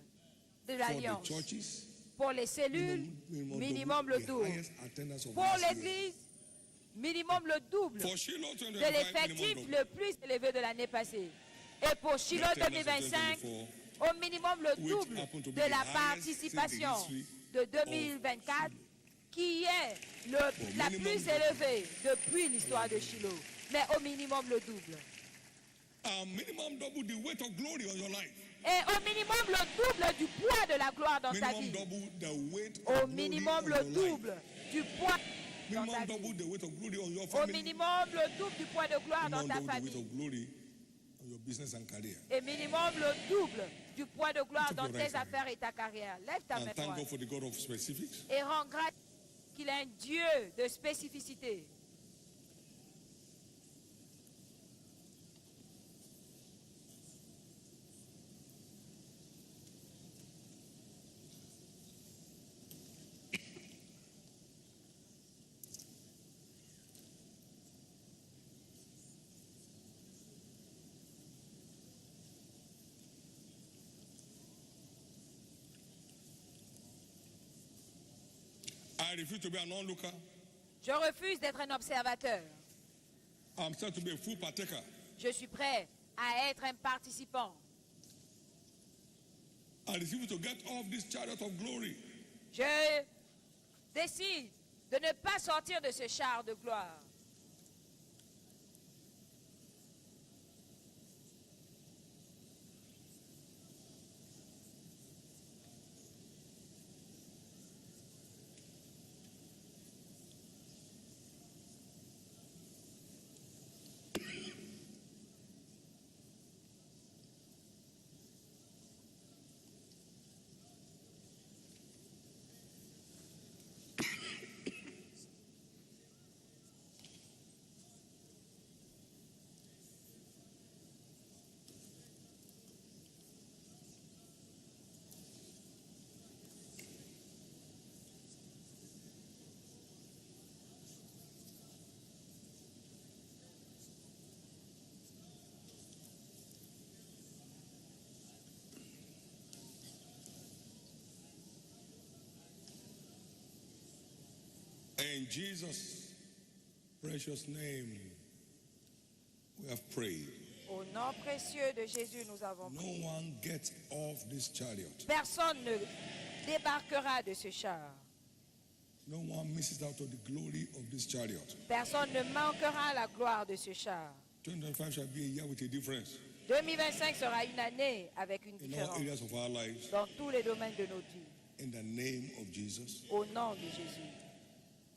de For the l'Alliance. churches, Pour les cellules, minimum le the double. highest attendance of Pour last year. l'Église, minimum le double For Shiloh de 2025, l'effectif minimum double. le plus élevé de l'année passée. Et pour Shiloh Attendance of 2025, 2024, au minimum le which double happen to be de the la highest participation since the history de 2024, qui est la minimum plus double. élevée depuis l'histoire de Shiloh. Mais au minimum le double. Minimum double the weight of glory on your life. Et au minimum le double du poids de la gloire dans ta Minimum vie. double the weight of Au glory minimum on le your life. double du poids dans ta Minimum double vie. the weight of glory on your Au family. minimum, le double du poids de gloire dans Minimum ta double the weight famille. of glory on your business and career. Et minimum, le double du poids de gloire Lift up dans your tes right hand. affaires et ta carrière. Lève ta main And thank droite. God for the God of specifics. Et rends grâce qu'il est un Dieu de spécificité. I refuse to be an onlooker. Je refuse d'être un observateur. I'm set to be a full partaker. Je suis prêt à être un participant. I refuse to get off this chariot of glory. Je décide de ne pas sortir de ce char de gloire. In Jesus' precious name, we have prayed. Au nom précieux de Jésus, nous avons No prié. one gets off this chariot. Personne ne débarquera de ce char. No one misses out on the glory of this chariot. Personne ne manquera à la gloire de ce char. 2025 shall be a year with a difference 2025 sera une année avec une in all différence areas of our lives. dans tous les domaines de notre vie. In the name of Jesus. Au nom de Jésus.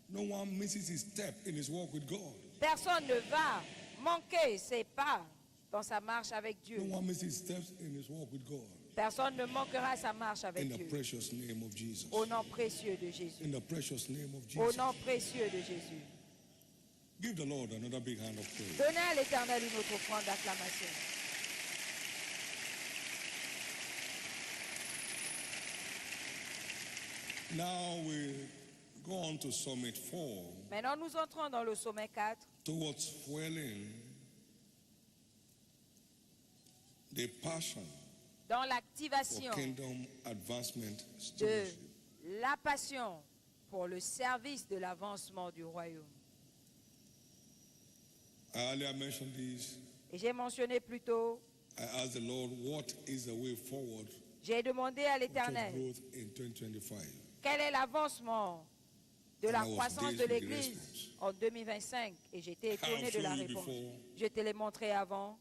No one misses his step in his walk with God. Personne ne va manquer ses pas dans sa marche avec Dieu. No one misses his steps in his walk with God. Personne ne manquera sa marche In avec the Dieu. precious name of Jesus. Au nom précieux de Jésus. In the precious name of Au Jesus. nom précieux de Jésus. Give the Lord another big hand of praise. Donnez à l'Éternel une autre offrande d'acclamation. Now we go on to Summit 4 Maintenant, nous entrons dans le sommet 4 towards fueling the passion dans for l'activation kingdom advancement de stewardship. la passion pour le service de l'avancement du royaume. I earlier mentioned this. Et j'ai mentionné plus tôt, I asked the Lord, what is the way forward j'ai demandé à for church l'Éternel growth in 2025? quel est l'avancement de la And I was croissance dazed de with the l'Église response. en 2025. Et j'étais I étonné have de la shown you réponse. before. Je te l'ai montré avant.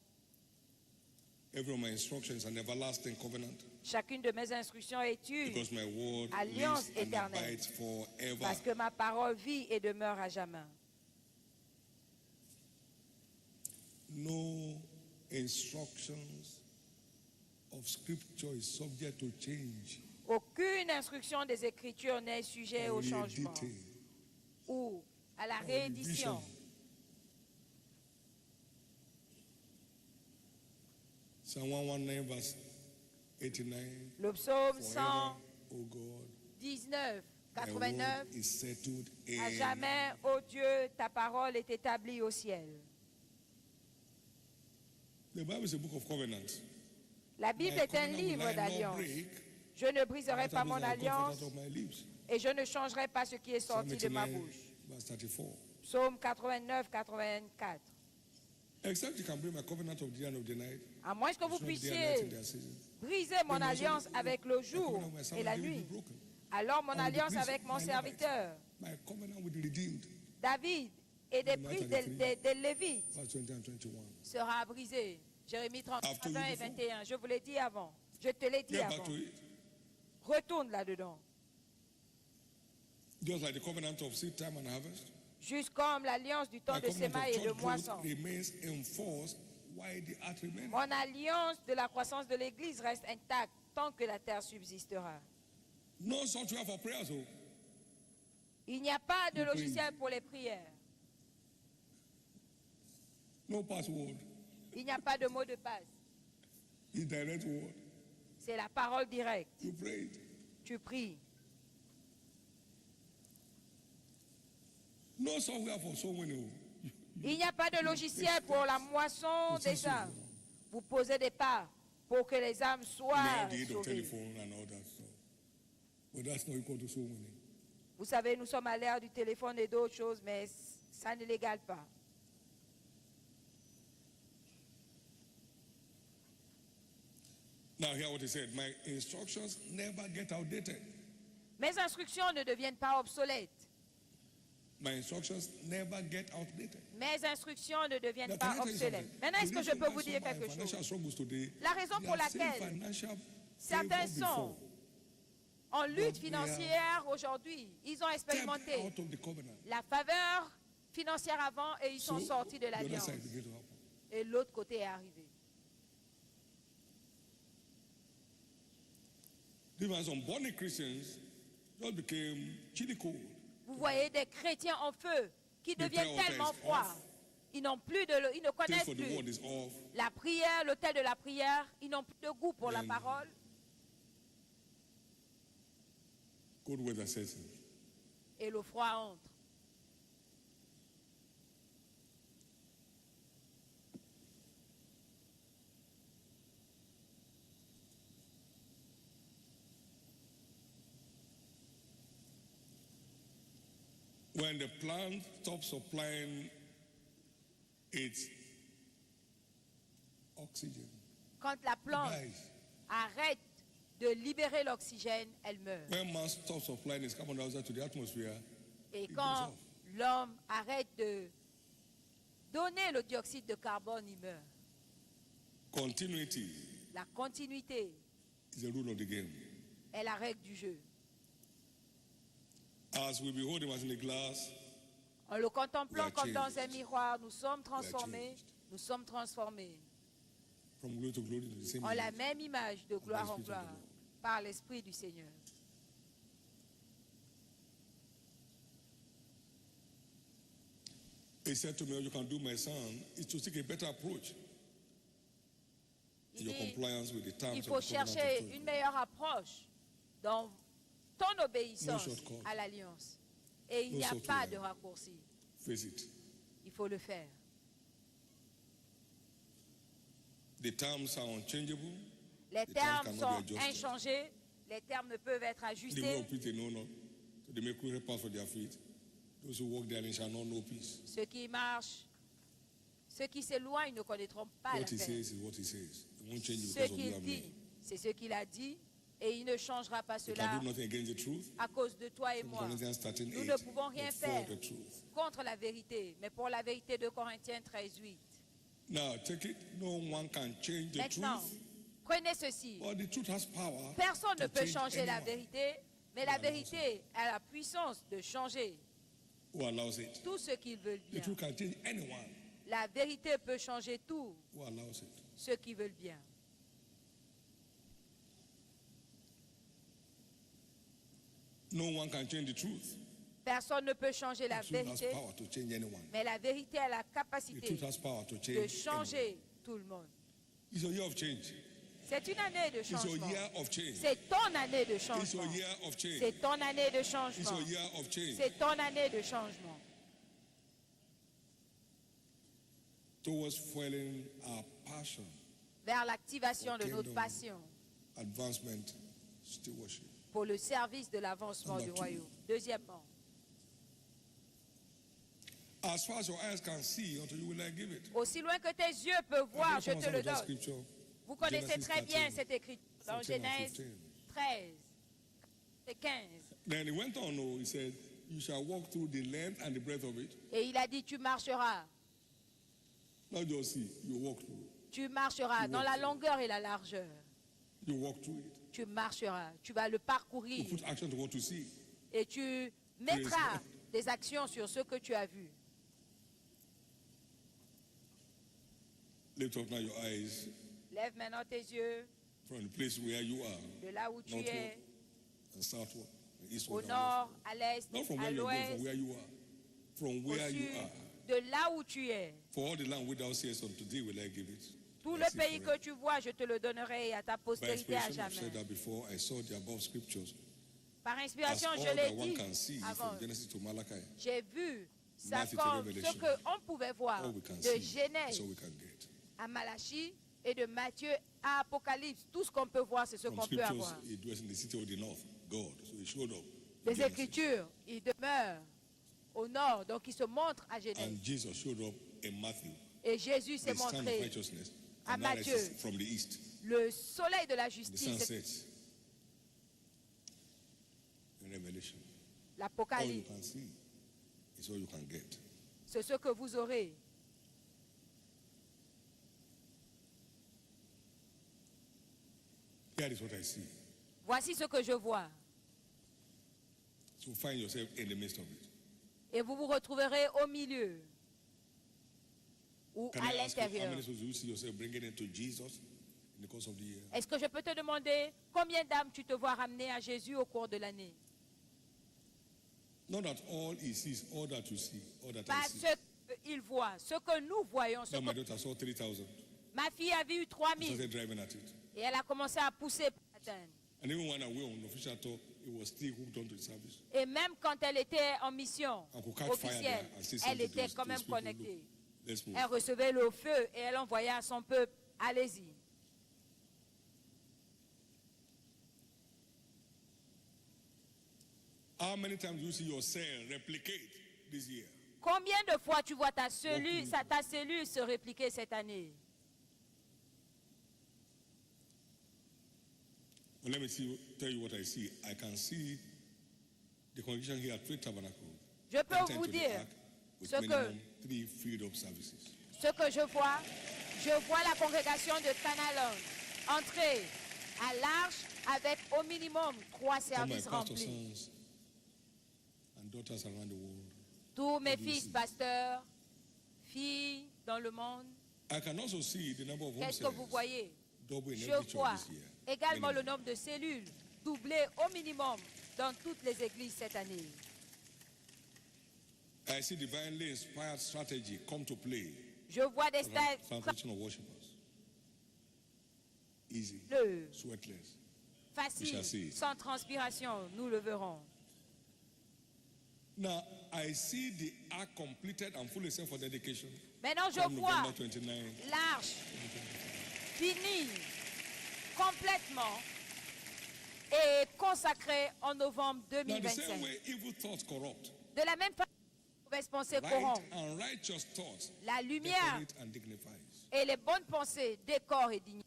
Every of my instructions an everlasting covenant, Chacune de mes instructions est une, because my word Alliance lives and éternelle. abides forever. parce que ma parole vit et demeure à jamais. No instructions of scripture is subject to change Aucune instruction des Écritures n'est sujet or au changement reediting ou à la or réédition. revision. Psalm 119 verse 89. Le psaume Forever, O God, 119, thy 89. word is settled À in jamais, ô Dieu, ta parole est établie au ciel. the Bible is a book of covenants. La Bible My est un covenant will livre I not d'alliance. break, Je ne briserai after pas this mon I confess alliance out of my lips. et je ne changerai pas ce qui est Psalm sorti de ma 89 bouche. verse 34. Psaume 89, 84. Except you can bring my covenant of the day and of the night. À moins que vous Show me day and night puissiez in their season. briser mon Then also alliance the- avec le the jour covenant of my et servant la David will nuit, be broken. alors mon And with the alliance priest, avec mon my Levite, serviteur, my covenant with the redeemed. David, et des Deutéronome priests 33. des Lévites Verse 20 and 21. sera brisé. Jérémie 30, After you 20 et before. 21. Je vous l'ai dit avant. Je te l'ai dit Get back avant. to it. Retourne là-dedans. Just like the covenant of seed time and harvest. Juste comme l'alliance du temps My de covenant sémaille et of de church moisson. growth remains in force while the earth remains. Mon alliance de la croissance de l'Église reste intacte tant que la terre subsistera. No software for prayers. Oh. Il n'y a pas de You pray. logiciel pour les prières. No password. Il n'y a pas de mot de passe. It's direct word. C'est la parole directe. You pray it. Tu pries. No software for so many. Oh. Il n'y a pas de logiciel pour la moisson C'est des ça. âmes. Vous posez des pas pour que les âmes soient Now the age of sauvées. telephone and all that stuff. But that's not equal to so many. Vous savez, nous sommes à l'ère du téléphone et d'autres choses, mais ça ne l'égale pas. Now hear what he said. My instructions never get outdated. Mes instructions ne deviennent pas obsolètes. My instructions never get outdated. Mes instructions ne deviennent Now, pas can I tell you obsolètes. something? Maintenant, est-ce The que je reason peux why vous some dire are in quelque financial chose? struggles today, La raison they pour have seen laquelle financial certains favor sont before. en lutte But they financière aujourd'hui, ils ont Stepped expérimenté out of the covenant. la faveur financière avant et ils sont So, sortis de the other l'alliance. side began to happen. Et l'autre côté est arrivé. Even some born Christians just became chilly cold. Vous voyez des chrétiens en feu qui The deviennent prayer altar tellement is froids. off. Ils n'ont plus de ils ne Taste connaissent for the word plus is off. la prière, l'autel de la prière. Ils n'ont plus de goût pour la Then- parole. Cold weather sets in. Et le froid entre. When the plant stops supplying its oxygen, Quand la plante dies. arrête de libérer l'oxygène, elle meurt. When man stops supplying its carbon dioxide to the atmosphere, Et it goes quand off. l'homme arrête de donner le dioxyde de carbone, il meurt. Continuity La continuité is the rule of the game. est la règle du jeu. As we behold him as in a glass, En le contemplant We are comme dans un changed. miroir, nous sommes transformés. changed. Nous sommes transformés from glory to glory, to the same en la image. même image de gloire en Spirit of the gloire Lord. par l'Esprit du Seigneur. He said to me, "All you can do, my son, is to seek a better approach in Il your dit, compliance with the terms il of faut the covenant chercher of une faith." meilleure approche dans ton obéissance No shortcut. à l'alliance. Et il No n'y a shortcut. pas de raccourci. Face it. Il faut le faire. The terms are unchangeable. Les The terms termes cannot sont be adjusted. inchangés. Les termes ne peuvent être The way ajustés. of peace they know not. So they make cruel paths for their feet. Those who walk therein shall not know peace. Ceux qui marchent, ceux qui s'éloignent ne connaîtront pas la What he paix. says is what he says. It won't change Ce because of you qu'il and dit, me. c'est ce qu'il a dit. Et il ne changera pas You cela can do nothing against the truth. à cause de toi et From moi. Corinthians 13, Nous 8, ne pouvons rien but for faire the truth. contre la vérité, mais pour la vérité de Corinthiens 13:8. Now take it. No one can change the Maintenant, truth. prenez ceci. But the truth has power. Personne ne to peut change changer la anyone vérité, mais la vérité a la puissance de changer who allows it. tout ce qu'ils veulent The bien. truth can change anyone La vérité peut changer tout who allows it. ce qu'ils veulent bien. No one can change the truth. Personne ne peut changer la The truth has vérité, power to change anyone. mais la vérité a la The capacité truth has power to de change anyone. changer tout le monde. It's a year of change. C'est une année de It's a changement. year of change. C'est ton année de It's a changement. year of change. C'est ton année de It's changement. a year of change. C'est ton année de changement. Towards fueling our passion, Vers l'activation de Kingdom. notre passion advancement, stewardship. pour le service de l'avancement Number du two. royaume. Deuxièmement, As far as your eyes can see, unto you will I give it. aussi loin que tes yeux peuvent voir, je te le donne. Scripture. Vous connaissez Genesis très bien 13, cette écriture dans 14 and Genèse 15. 13 et 15. Then he went on, oh, he said, you shall walk through the length and the breadth of it. Et il a dit, tu marcheras. Not just see, you walk through it. Tu marcheras dans la longueur et la largeur. You walk through it. Tu marcheras. Tu vas le You parcourir. put action to what you see. Et tu mettras des actions sur ce que tu as vu. Lift up now your eyes Lève maintenant tes yeux from the place where you are, de là où tu northward es, and southward, and au eastward and nord, westward. à l'est, Not from à where you're going, from l'ouest, where you are. From au where you sud, are. de là où tu es. For all the land which thou seest on today will I give it. Tout I le see pays forever. que tu vois, je te le donnerai à ta By postérité à inspiration, I've said jamais. that before. I saw the above scriptures Par as inspiration, all je that l'ai one dit can see avant. from Genesis to Malachi. J'ai vu ça Matthew to comme ce Revelation. qu'on pouvait voir All we can de see is Genèse all we can get. à Malachie et de Matthieu à Apocalypse. Tout ce qu'on peut voir, c'est ce From qu'on peut scriptures, avoir. it was in the city of the north, God. So he showed up. in Les Genesis. Écritures, ils demeurent au nord, donc ils se montrent à Genèse. And Jesus showed up in Matthew. Et Jésus s'est The sun of montré righteousness. à And that Matthieu. rises from the east. le soleil de la The sun justice, sets in Revelation. All you l'Apocalypse. can see is all you can get. C'est ce que vous aurez. Here is what I see. Voici ce que je vois. So find yourself in the midst of it. Et vous vous retrouverez au milieu ou Can à I ask you, how l'intérieur. many souls do you see yourself bringing into Jesus in the course of the year? Est-ce que je peux te demander combien d'âmes tu te vois ramener à Jésus au cours de l'année? Not that all he sees, all that you see, all that I Pas see. ce qu'il voit, ce que nous voyons. Ce Now my que... daughter saw 3,000. Ma fille a vu She 3000 started driving at it. et elle a commencé à pousser pour l'atteindre. And even when I went on official tour, it was still hooked onto the service. Et même quand elle était en mission I could catch fire there officielle, and say elle something était to quand those même people. connectée. Look, let's move. Elle recevait le feu et elle envoyait à son peuple, allez-y. How many times do you see your cell replicate this year? Combien de fois tu vois ta cellule se répliquer cette année? Well, let me tell you what I see. I can see the congregation here at Faith Tabernacle. Je peux enter vous into the dire ark with ce que- minimum 3 filled-up services. Ce que je vois la congrégation de Canalon entrer à l'arche avec au minimum 3 All my services pastor remplis. sons and daughters around the world. Tous mes What do you fils see? pasteurs, filles dans le monde, I can also see the number of home qu'est-ce que vous cells voyez? double in Je every church vois this year. également le Minimum. nombre de cellules doublé au minimum dans toutes les églises cette année. I see divinely inspired strategy come to play Je vois des for styles the foundation of worshipers. Easy, le sweatless. We faciles, shall see it. sans transpiration, nous le verrons. Now, I see the ark completed and fully set for dedication Maintenant, je from vois November 29. l'arche finie complètement et consacrée en novembre Now, the same 2025. way evil thoughts corrupt, De la même façon, les mauvaises pensées right corrompent. and righteous thoughts La lumière decorate and dignifies. et les bonnes pensées décorent et dignifient.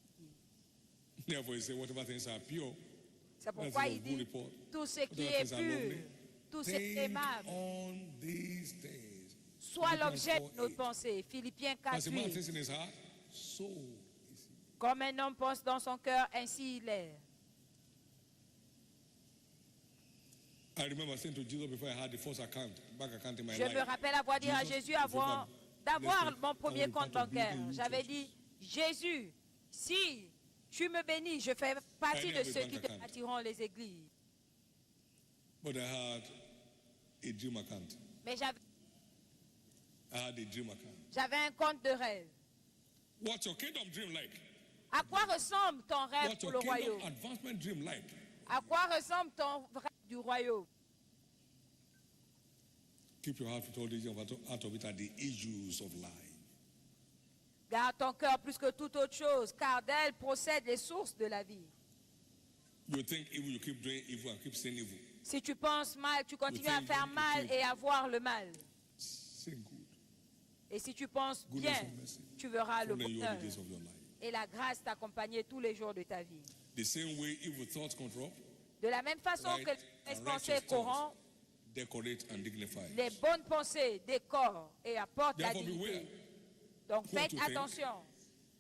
Therefore, he said, whatever things are pure, C'est pourquoi That's il a dit good report. tout ce qui Whatever est things are pur, lovely, tout ce qui est think aimable, on these things. soit Philippians l'objet de 4:8. notre pensée. Philippiens As a man 4:8. thinks in his heart, so is he. Comme un homme pense dans son cœur, ainsi il est. I remember saying to Jesus before I had the first bank account in my Je life. me rappelle avoir dit à Jesus, Jésus if you d'avoir bless me, mon I premier will compte part of bancaire. building J'avais churches. dit, Jésus, si tu me bénis, je fais partie I de have a ceux bank qui te account. bâtiront les églises. But I had a dream account. Mais I had a dream account. j'avais un compte de rêve. What's your kingdom dream like? À quoi ressemble ton rêve What's pour your le kingdom royaume? advancement dream like? À quoi ressemble ton rêve du royaume? Keep your heart with all these out of it are the issues of life. Garde ton cœur plus que toute autre chose, car d'elle procèdent les sources de la vie. You think evil, you keep doing evil and keep saying evil. Si tu penses mal, tu continues à think faire good, mal you et à voir le mal. Say good. Et si tu penses Goodness bien, and mercy. tu verras le Follow you all bonheur the days of your life. et la grâce t'accompagner tous les jours de ta vie. The same way evil thoughts corrupt, De la même façon right que les and pensées righteous corrompent, thoughts decorate and dignify. les bonnes pensées décorent et apportent la Therefore, beware. dignité. Donc What faites you think. attention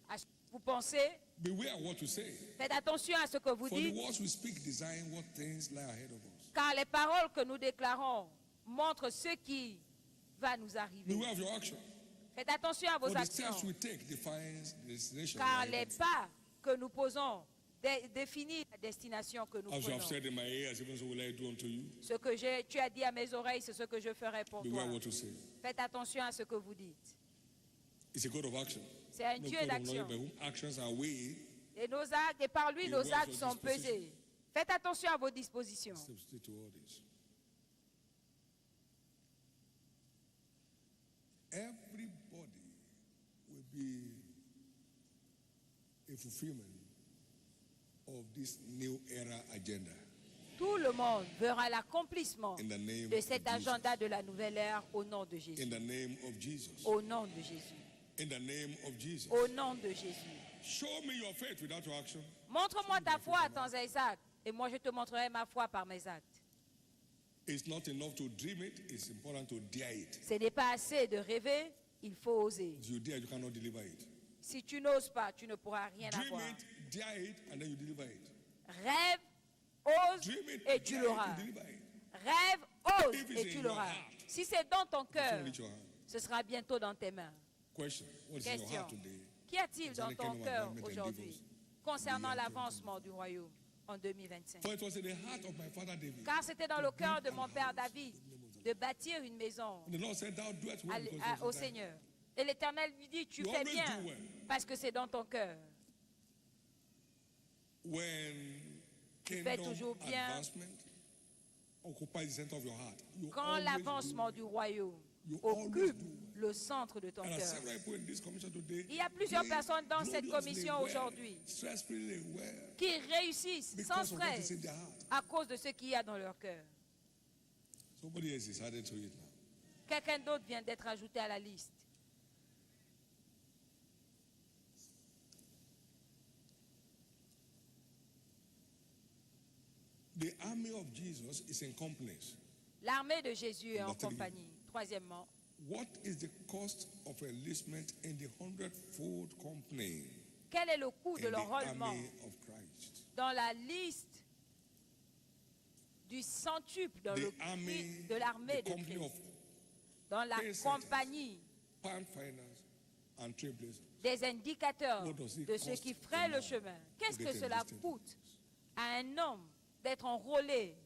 à ce que vous pensez, Beware what you say. faites attention à ce que vous For the dites, words we speak design what things lie ahead of us. car les paroles que nous déclarons montre ce qui va nous arriver. Beware of your action. Faites attention à For vos the actions, steps we take defines the destination. car we les arrive at. pas que nous posons définissent la destination que nous As you have prenons. said in my ears, even so will I do unto you. Ce que tu as dit à mes oreilles, c'est ce que je ferai pour toi. Beware what you say. Faites attention à ce que vous dites. It's a God of action. C'est un No Dieu God of knowledge d'action. by whom actions are weighed. Et nos actes, et par lui, He nos weighs actes your sont pesés. Faites attention à vos dispositions. Substitute to all this. Everybody will be a fulfillment of this new era agenda Tout le monde verra l'accomplissement in the name de cet of agenda de la nouvelle ère au nom de Jesus. Jésus. In the name of Jesus. Au nom de Jésus. In the name of Jesus. Au nom de Jésus. Show me your faith without your action. Montre-moi ta foi à tes actes, et moi je te montrerai ma foi par mes actes. It's not enough to dream it, it's important to dare it. Ce n'est pas assez de rêver, il faut oser. If you dare, you cannot deliver it. Si tu n'oses pas, tu ne pourras rien Dream avoir. it, dare it, and then you deliver it. Rêve, ose, Dream it, et tu dare l'auras. it, you deliver it. Rêve, ose, If it's et in tu your l'auras. heart, Si c'est dans ton It's cœur, only your hand. ce sera bientôt dans tes mains. Question. What is in your Question. heart today? Qu'y a-t-il dans Concerning ton kingdom cœur advancement and aujourd'hui divorce. concernant In the year l'avancement du royaume en 2025? For it was in the heart of my father David. Car c'était dans le cœur de mon père David de bâtir une maison And the Lord said, Thou doest well because of au your time. Seigneur. Et l'Éternel lui dit, tu You fais always bien do well. parce que c'est dans ton cœur. When fais kingdom toujours bien. advancement occupies the center of your heart, you Quand always l'avancement do du royaume You always occupe do. le centre de ton And as cœur. several people in this commission today, Il y a plusieurs they personnes dans cette gloriously commission well, aujourd'hui stress-free well, qui réussissent sans because of what is stress in their heart. à cause de ce qu'il y a dans leur cœur. Somebody else is added to it now. Quelqu'un d'autre vient d'être ajouté à la liste. The army of Jesus is in companies. L'armée de Jésus est en Number three. compagnie. Troisièmement, What is the cost of enlistment in the 100-fold company quel est le coût de in the l'enrôlement army of Christ? dans la liste du centuple dans The army, de l'armée the de company of Christ, dans la Paysetters. compagnie Pathfinders and trailblazers. des indicateurs What does it de ceux cost qui to feraient le know chemin. Qu'est-ce to que get cela enlisted? coûte à un homme d'être enrôlé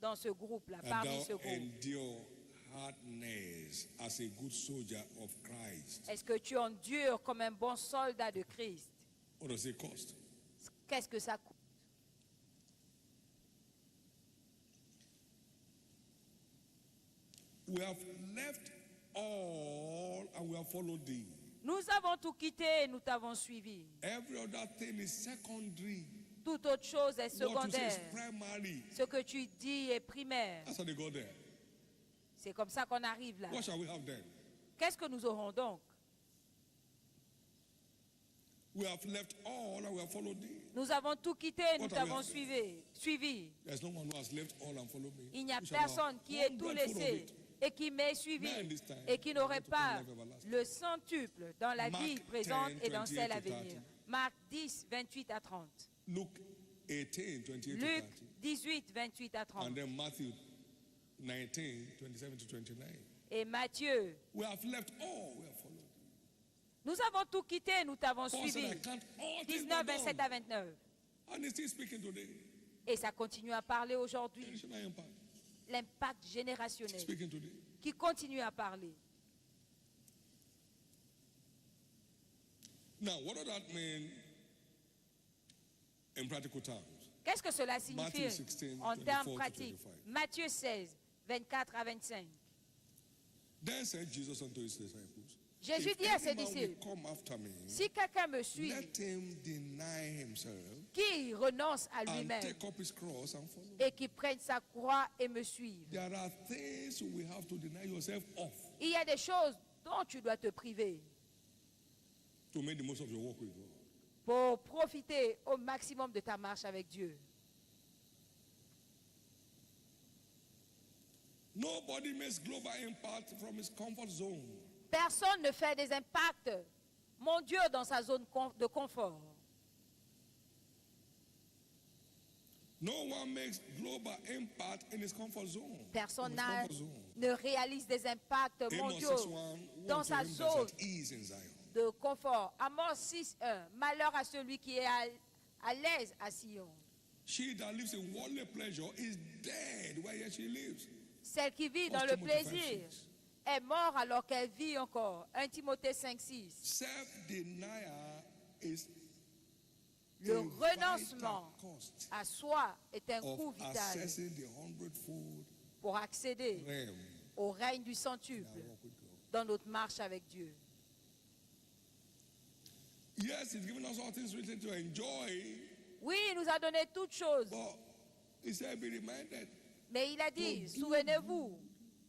dans ce groupe-là, And parmi ce thou groupe? endure hardness as a good soldier of Christ. Est-ce que tu endures comme un bon soldat de Christ? What does it cost? Qu'est-ce que ça coûte? We have left all and we have followed thee. Nous avons tout quitté et nous t'avons suivi. Every other thing is secondary. Toute autre chose est What you say is secondaire. primary. Ce que tu dis est primaire. That's how they got there. C'est comme ça qu'on arrive là. What shall we have then? Qu'est-ce que nous aurons donc? We have left all and we have followed thee. Nous avons tout quitté et nous What are we t'avons having? suivi. There's no one who has left all and followed me. Il n'y a We shall have personne qui ait tout 100-fold of laissé it. et qui m'ait suivi Man this time, et qui n'aurait to pas life everlasting. le centuple dans la Mark vie présente 10, et dans 28 celle à to 30. venir. Marc 10, 28 à 30. Luke 18, 28 Luc to 30. 18, 28 à 30. And then Matthew 19, 27 to 29. Et Matthieu, We have left all, we have followed. nous avons tout quitté et nous t'avons Paul suivi. said, I can't all things 19, but 27 done. à 29. And he's still speaking today. Et ça continue à parler aujourd'hui. Generational impact. L'impact générationnel Speaking today. qui continue à parler. Now, what does that mean in practical terms? Qu'est-ce que cela signifie Matthieu 16, en 24 termes to pratiques? 25. Matthieu 16, 24 à 25. Then said Jesus unto his disciples, Jésus If dit à any ses man will disciples, come after me, si quelqu'un me suit, let him deny himself qu'il renonce à and lui-même take up his cross and follow. et qu'il prenne sa croix et me suive. There are things you will have to deny yourself of Il y a des choses dont tu dois te priver to make the most of your walk with God. pour profiter au maximum de ta marche avec Dieu. Nobody makes global impact from his comfort zone. Personne ne fait des impacts mondiaux dans sa zone de confort. No one makes global impact in his comfort zone. Personne In his comfort zone. ne réalise des impacts Amos mondiaux 6:1, dans woe to sa him that's zone at ease in Zion. de confort. Amos 6:1. Malheur à celui qui est à l'aise à Sion. She that lives in worldly pleasure is dead while yet she lives. Celle qui vit dans First le Timothy plaisir 5:6. est morte alors qu'elle vit encore. 1 Timothée 5:6. Self-denial is Le a renoncement vital cost à soi est un of coût vital accessing the 100-fold pour accéder realm au règne du in centuple our walk with God. dans notre marche avec Dieu. Yes, he's given us all things written to enjoy, Oui, il nous a donné toutes choses, but he said, be reminded mais il a dit, To do souvenez-vous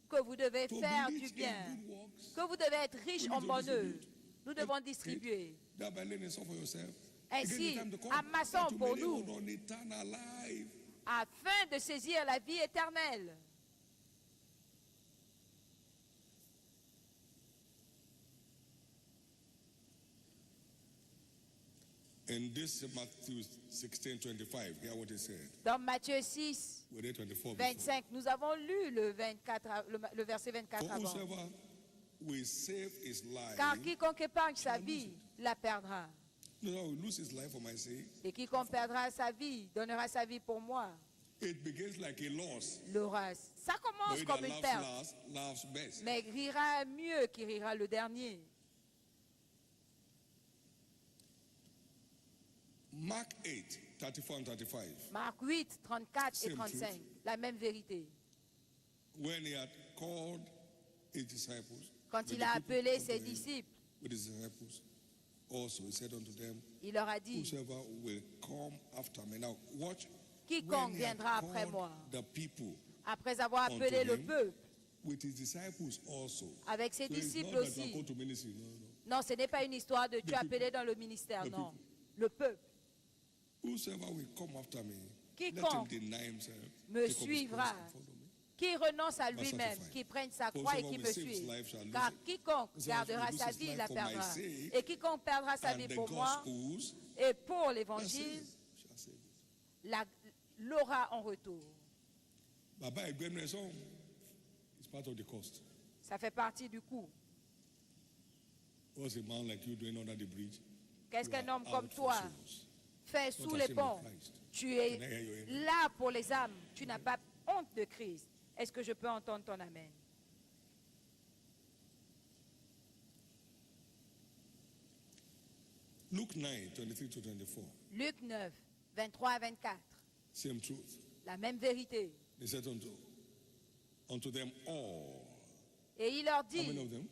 que vous devez to faire be du rich in bien, good works, que vous devez être riche We en need to bonne œuvre. distribute. Nous devons distribuer. that by laying some for yourself. Ainsi, Again, the time to come, amassons that you pour may nous. live on eternal life. Afin de saisir la vie éternelle. In this Matthew 16:25, hear what he said. Dans Matthieu 6, We read 24 before. 25, nous avons lu le verset 24 For avant. whosoever will save his life, Car quiconque épargne sa vie la perdra. no, will lose his life for my sake. Et quiconque perdra sa vie, donnera sa vie pour moi, It begins like a loss. l'aura. Ça But commence he that comme une laughs perte, last, laughs best. mais rira mieux qui rira le dernier. Mark 8, 34 and 35. Marc 8, 34 et Same 35, truth. la même vérité. When he had called his disciples, Quand the il a people appelé unto ses him disciples, with his disciples, also he said unto them, il leur a dit, whosoever will come after me. Now watch. quiconque When he had viendra après called moi, the people après avoir unto appelé le him, peuple, with his disciples also. avec ses So it's disciples not that you are aussi. called to ministry, no. Non, ce n'est pas une histoire de tu The appelé dans le ministère, The non. people. Le peuple Whosoever will come after me, let him Quiconque deny himself, me take up his suivra, cross and follow me. qui renonce à Verse lui-même, 35. qui prenne sa For croix et whosoever qui will me save his suive. life shall Car lose it. quiconque Whosoever gardera will sa lose his vie life la for my perdra. sake Et quiconque perdra sa and vie the pour moi gospels, et pour shall l'évangile, save it. l'aura en retour. Baba Egwene song is part of the cost. Ça fait partie du coût. What's a man like you doing under the bridge? Qu'est-ce You qu'un are homme comme out for toi souls. fait Not sous les ashamed of ponts? Christ. Tu es Can I hear your amen? là pour les âmes. Tu n'as pas honte de Christ. Est-ce que je peux entendre ton amen? Luke 9, 23 to 24. Luc 9, 23 à 24. Same truth. La même vérité. He said unto them all. Et il leur How many dit of them?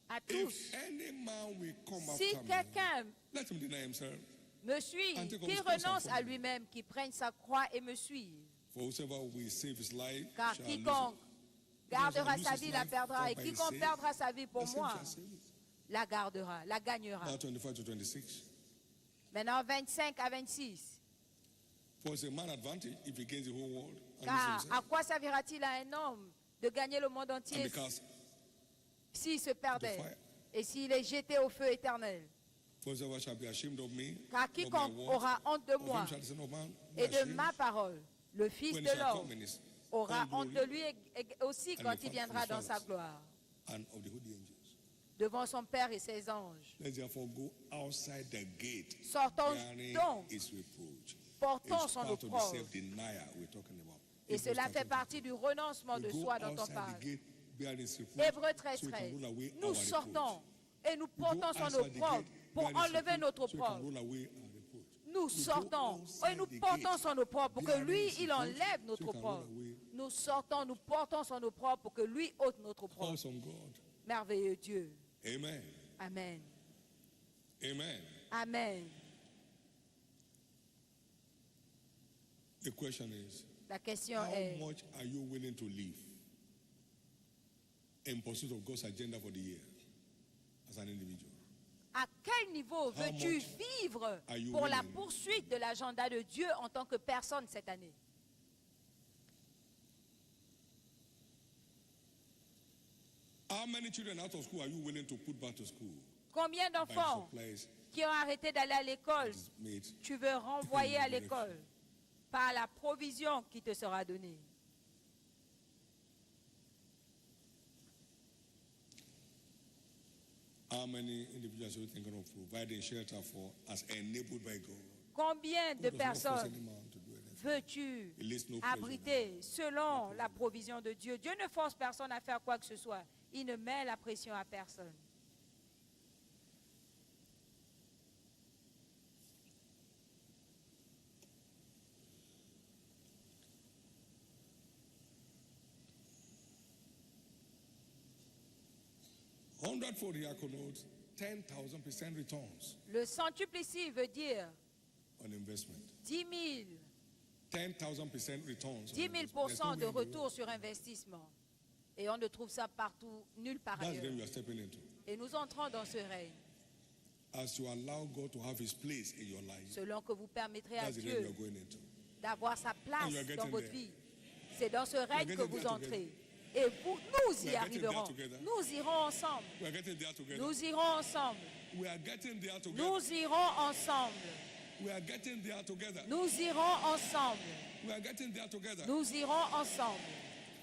à tous, If any man will come si after me, quelqu'un let him deny himself. me suit, And take up qu'il his cross and renonce follow à me. lui-même, qu'il prenne sa croix et me suive. For whosoever will save his life Car shall lose quiconque it. gardera lose sa his vie la life perdra, et for my quiconque sake, perdra sa vie pour the same moi shall save it. la gardera, la gagnera. Now 25 to 26. Maintenant 25 à 26. For it's a man advantage if he gains the whole world and Car loses à himself. quoi servira-t-il à un homme de gagner le monde And entier because s'il se perdait the fire. et s'il est jeté au feu éternel? for whosoever shall be ashamed of me, Car of my quiconque words, aura honte de of moi him shall the Son of Man be et de ashamed ma parole, le Fils when de he shall l'homme come in his aura own honte de glory lui aussi quand il viendra dans sa gloire, and of the holy angels. devant son Père et ses anges. Let's therefore go outside the gate, Sortons bearing donc, his reproach. portons It's son part of the opprobre. self-denial we're talking about. Et Hebrews cela fait 13, partie du renoncement de We go soi dont on outside parle. the gate, bearing his reproach, Hébreux 13, so we can 13. roll away Nous our sortons reproach. et nous We go portons son outside the opprobre gate, pour bearing his enlever reproach, notre so we can opprobre. roll away our reproach. Nous We go sortons outside et nous the portons gate, son opprobre pour que bearing lui, his il reproach, enlève so notre we can roll opprobre. away. Nous sortons, nous portons son opprobre pour que lui ôte notre opprobre. Awesome God. Merveilleux Dieu. Amen. Amen. Amen. Amen. The question is, La question how est, much are you willing to live in pursuit of God's agenda for the year as an individual? à quel niveau veux-tu much vivre are you pour la willing? poursuite de l'agenda de Dieu en tant que personne cette année? How many children out of school are you willing to put back to school? Combien Buy d'enfants supplies, qui ont arrêté d'aller à l'école, made tu veux renvoyer à l'école? par la provision qui te sera donnée. How many individuals are you thinking of providing shelter for as enabled by God? Combien de God does not force personnes any man to do anything. veux-tu He lays no pressure on abriter selon la provision de Dieu? Dieu ne force personne à faire quoi que ce soit. Il ne met la pression à personne. Hundredfold here connotes 10,000% returns Le centuple ici veut dire on investment. 10 000, 10,000% returns. 10 on 000 investment. There's no de way in the retour world. sur investissement. Et on ne trouve ça partout, nulle part That's the ailleurs. game you are stepping into. Et nous entrons dans ce règne. As you allow God to have his place in your life, Selon que vous permettrez à that's the game you Dieu are going into. d'avoir sa place And you are getting dans votre there. vie. C'est dans ce règne getting que vous there entrez. Et vous, nous We y are getting there arriverons. together. Nous irons ensemble. We are getting there together. Nous irons ensemble. We are getting there together. Nous irons ensemble. We are getting there together. Nous irons ensemble. We are getting there together. Nous irons ensemble.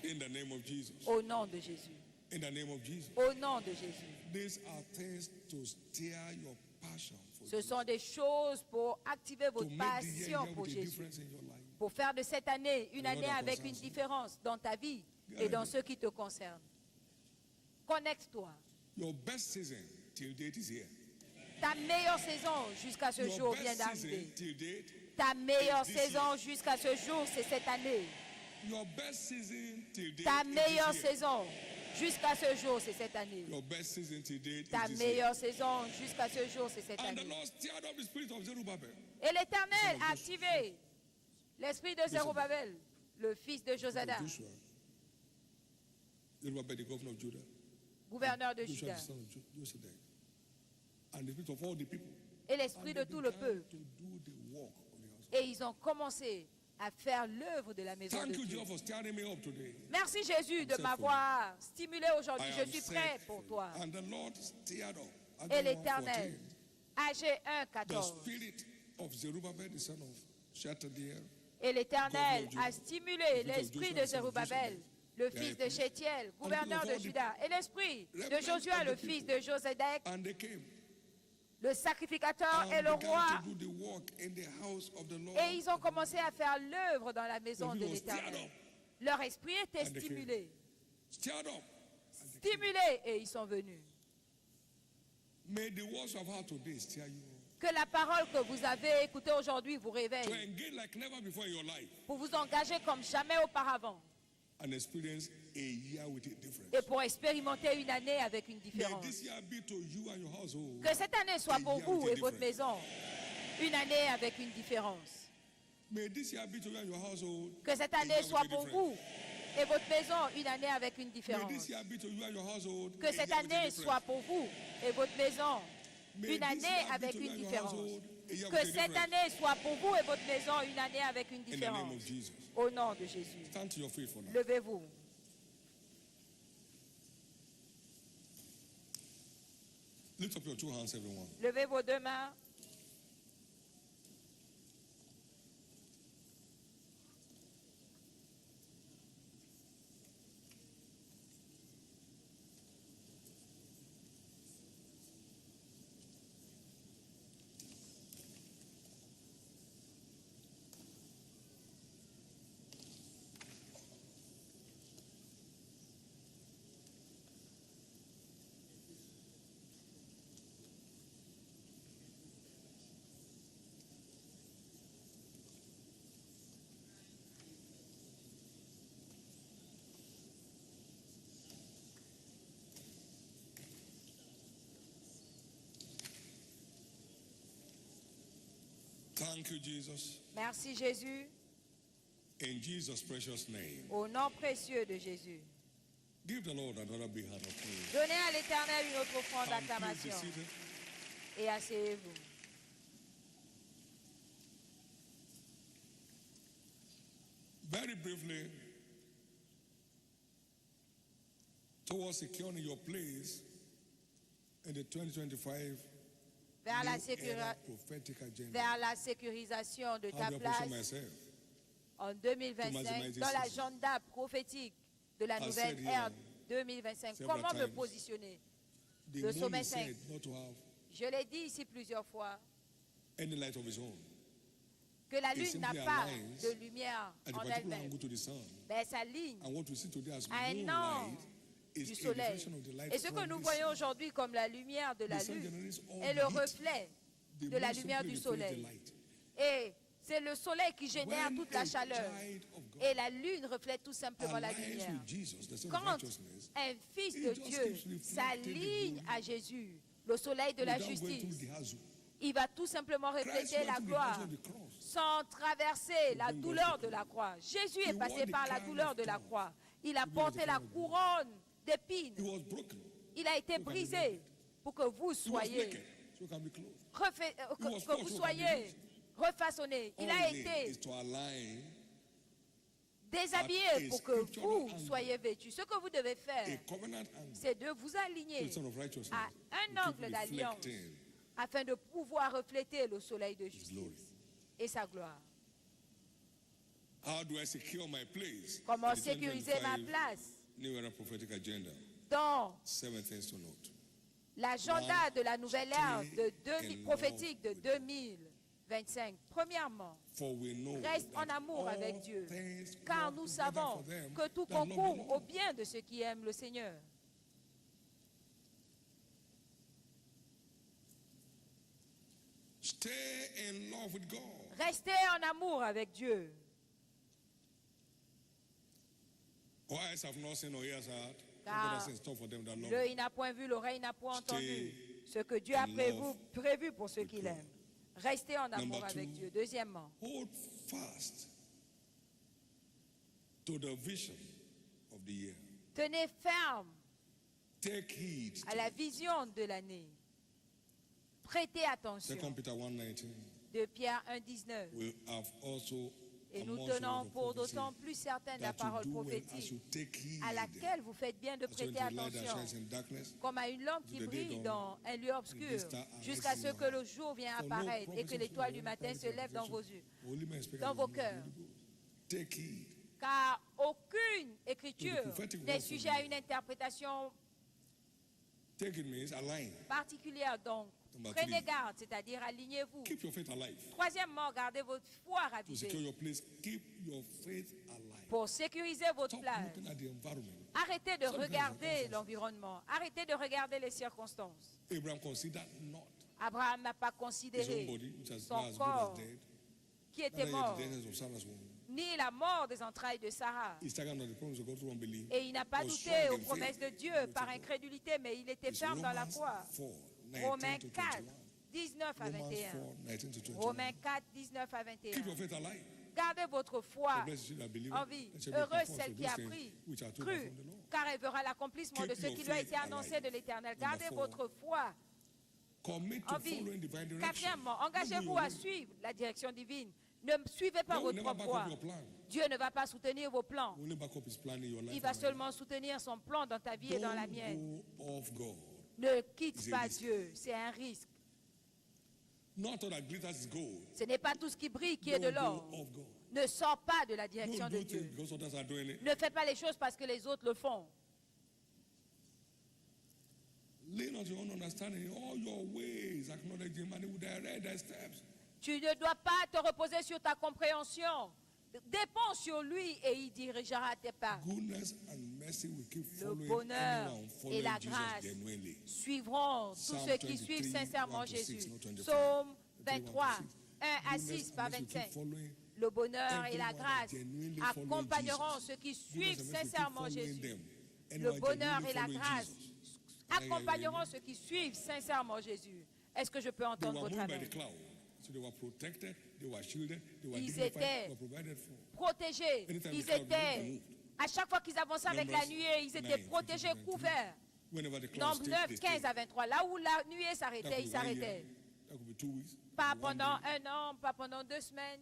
In the name of Jesus. Au nom de Jésus. In the name of Jesus. Au nom de Jésus. These are things to stir your passion for Ce Jesus. sont des choses pour activer To votre make the year passion here pour with a Jésus. difference in your life. Pour faire de cette année une And what année that avec une concerns you. différence dans ta vie et dans ce qui te concerne. Connecte-toi. Your best season till date is here. Ta meilleure saison jusqu'à ce Your jour vient best d'arriver. season till date. Ta meilleure this saison jusqu'à ce jour, c'est cette année. Your best season till date. Ta is this meilleure year. saison jusqu'à ce jour, c'est cette année. Your best season till date. Ta is this year. meilleure saison jusqu'à ce jour, c'est cette And the année. Lord stirred up the spirit of Zerubbabel. Et l'Éternel a activé l'esprit de Zérubabel, le fils de Of Josada, Joshua. Zerubbabel, the governor of Judah. gouverneur de Joshua, Juda, the son of Josedek. And the spirit of all the people. et l'esprit And de they tout le began peuple. to do the work of the house. Et ils ont commencé à faire l'œuvre de la maison de Thank you, Dieu. Jesus, for stirring me up today. Merci Jésus de set for m'avoir stimulé aujourd'hui. I Je am suis set prêt for pour you. toi. And the Lord stirred up. Et Haggai l'Éternel, 1:14. AG 1, The 14. spirit of Zerubbabel, the son of Shealtiel, Et l'Éternel Governor a of stimulé Judah, l'esprit Joshua, de son of Zérubabel, Josedek, le the fils high de priest, Shealtiel, gouverneur of de all the Juda, et l'esprit de remnant Josué, of the le fils people. de Josédek, and they came le sacrificateur and et le roi. began to do the work in the house of the Lord. Et ils ont commencé à faire l'œuvre dans la maison The de people were stirred l'Éternel. up. Leur esprit était And they came. stimulé, Stirred up. stimulé, et ils sont venus. May the words of heart today stir you up. Que la parole que vous avez écoutée aujourd'hui vous To réveille engage like never before in your life pour vous engager comme jamais auparavant and experience a year with a difference. et pour expérimenter une année avec une May différence. this year be to you and your household. Que cette année soit pour A year vous with a et votre difference. maison une année avec une différence. May this year be to you and your household. Que cette a année year soit with a pour difference. vous et votre maison une année avec une May différence. this year be to you and your household. Que a cette year with a année difference. soit pour vous et votre maison May une this année year be avec to you une and your différence. household, a year Que with a cette difference. année soit pour vous et votre maison une année avec une In the name différence. of Jesus. Au nom de Jésus. Stand to your feet for now. Levez-vous. Lift up your two hands, everyone. Levez vos deux mains. Thank you, Jesus. Merci Jésus. In Jesus' precious name. Au nom précieux de Jésus. Give the Lord another big hand of praise. Donnez à l'Éternel une autre offrande And please be d'acclamation. seated. Et asseyez-vous. Very briefly, towards securing your place in the 2025 Vers la, New Era sécura- prophetic agenda. vers la sécurisation de How ta do I position place myself? En 2025, dans l'agenda prophétique de la nouvelle ère 2025, comment me positionner? The Le moon sommet is 5. said not to have Je l'ai dit ici plusieurs fois, any light of its own. que la It lune n'a simply pas aligns de lumière At the en particular elle-même. angle to the sun. Mais sa ligne And what we see today as à un moonlight angle is du a soleil. reflection of the light Et ce que from nous the voyons sun. aujourd'hui comme la lumière de la The sun lune generates all est the le heat. reflet The de la moon lumière simply du reflects the soleil. light. Et c'est le soleil qui génère When toute la a chaleur. child of God Et la lune reflète tout simplement la aligns lumière. with Jesus, the Son of Quand righteousness, un fils he de just Dieu keeps reflecting s'aligne the à Jésus, le soleil de la without going through justice, the hassle. il va tout simplement Christ refléter went la through the gloire hassle of the cross. sans traverser la bring us douleur to de la croix. Jésus He est passé wore the par la crown douleur of de la thorns croix. Il a to bring us porté the la crown of couronne d'épines. He was broken Il a été so can be brisé naked. pour que vous He was soyez naked, so can be clothed. que was que forced vous so soyez can be refaçonné. Il a All he été is to align déshabillé at a pour que scriptural vous angle. soyez vêtus. Ce que vous devez a faire, covenant angle c'est de vous to aligner the Son of righteousness. à un to keep angle d'alliance reflecting afin de pouvoir refléter le soleil de His glory. justice et sa gloire. How do I secure my place? Comment in the sécuriser ma 2025 place New Era Prophetic Agenda. dans 7 things to note. l'agenda One, de la nouvelle ère stay in prophétique de love with 2025. Premièrement, For we know reste en that amour all avec Dieu, things car work nous together savons for them que tout that love the concourt Lord. au bien de ceux qui aiment le Seigneur. Stay in love with God. Restez en amour avec Dieu. Eyes have not seen or ears heard. Car God has in store for them that love L'œil Him. n'a point vu, l'oreille n'a point Stay entendu ce que Dieu a in love prévu pour ceux with qui God. l'aiment. Restez en amour Number avec two, Dieu. Deuxièmement, Hold fast to the vision of the year. tenez ferme Take heed. à la vision de l'année. Prêtez attention. 2 Peter 1:19. De Pierre 1,19. We have also Et nous amongst tenons you the pour prophecy, d'autant plus certaine la that you parole do well as prophétique you take heed à laquelle vous faites bien de as when prêter the light that attention, shines in darkness, comme à une lampe qui the day brille dawn, dans un lieu obscur, star jusqu'à ce arise in que your le jour vienne For no apparaître et que prophecy l'étoile from du the matin Holy se lève dans vos Spirit. yeux. Holy Man speak Dans as vos the cœurs. Holy Ghost. Take heed. Car aucune écriture prophetic n'est word sujet from à you. une interprétation Take it means align. particulière. Donc, Number prenez three. garde, c'est-à-dire alignez-vous. Keep your faith alive. Troisièmement, gardez votre foi To secure ravivée your place, keep your faith alive. pour sécuriser votre Stop place. looking at the environment. Arrêtez de Sometimes regarder circumstances. l'environnement. Arrêtez de regarder les circonstances. Abraham considered not Abraham n'a pas his own considéré body, which has son now as good corps as dead, qui neither était yet mort, the deadness of Sarah's womb. ni la mort des entrailles de Sarah. He staggered not the promise of God through unbelief. Et il n'a pas was douté strong aux in faith, promesses de Dieu which par is incrédulité, mais il était It's ferme dans la Romans foi. 4, Romains 19 to 4, 21. 19 à Romans 21. 4, 19 to 21. Romains 4, 19 à Keep 21. your faith alive. Gardez votre foi Blessed is she that believeth, en vie. and shall be Heureuse performed celle of qui those a things pris, which are told her cru, from the Lord. car elle verra l'accomplissement de Keep ce your qui lui a faith été annoncé alive. de l'Éternel. Number Gardez 4. votre foi Commit en to vie. following divine direction. Quatrièmement, Don't go engagez-vous your à way. suivre la direction divine. Ne suivez pas God will votre never propre back voie. up your plan. Dieu ne va pas soutenir vos plans. He will only back up his plan in your life. Il va and my seulement soutenir son plan dans ta vie life. et dans la mienne. Don't go off God. Ne quitte It's a pas risque. Dieu, c'est un risque. Not all that glitters is gold. Ce n'est pas tout ce qui brille qui est de Don't l'or. go off God. Ne sors pas de la direction Don't de do things Dieu. because others are doing it. Ne fais pas les choses parce que les autres le font. Lean on your own understanding in all your ways. Acknowledge him and he will direct thy steps. Tu ne dois pas te reposer sur ta compréhension. Dépends sur lui et il dirigera tes pas. Goodness and mercy will keep Le following bonheur anyone et following la Jesus grâce genuinely. suivront tous Psalm ceux qui 23, suivent sincèrement 1 to 6, Jésus. not 24. Psaume 23, 23, 1 to 6. 1 à Goodness 6 and par mercy will keep 25. following Le bonheur et la everyone grâce that genuinely follow accompagneront Jesus. ceux qui Goodness suivent and mercy will keep sincèrement following Jésus. them. Le Anyone bonheur genuinely et la following grâce Jesus. accompagneront ceux qui suivent sincèrement Jésus. Est-ce que je peux They entendre were votre moved by amen? the cloud. So they were protected, they were shielded, they were Ils dignified, étaient they were provided for. Protégés. Anytime Ils the cloud étaient, moved, à chaque fois qu'ils avançaient avec la Numbers nuée, ils étaient 9, protégés, 15, couverts. Whenever the cloud Nombre stayed, 9, they 15 stayed. à 23. Là où la nuée That s'arrêtait, could ils be 1 year, s'arrêtaient. that could be 2 weeks. Pas one pendant day. 1 an, pas pendant 2 semaines.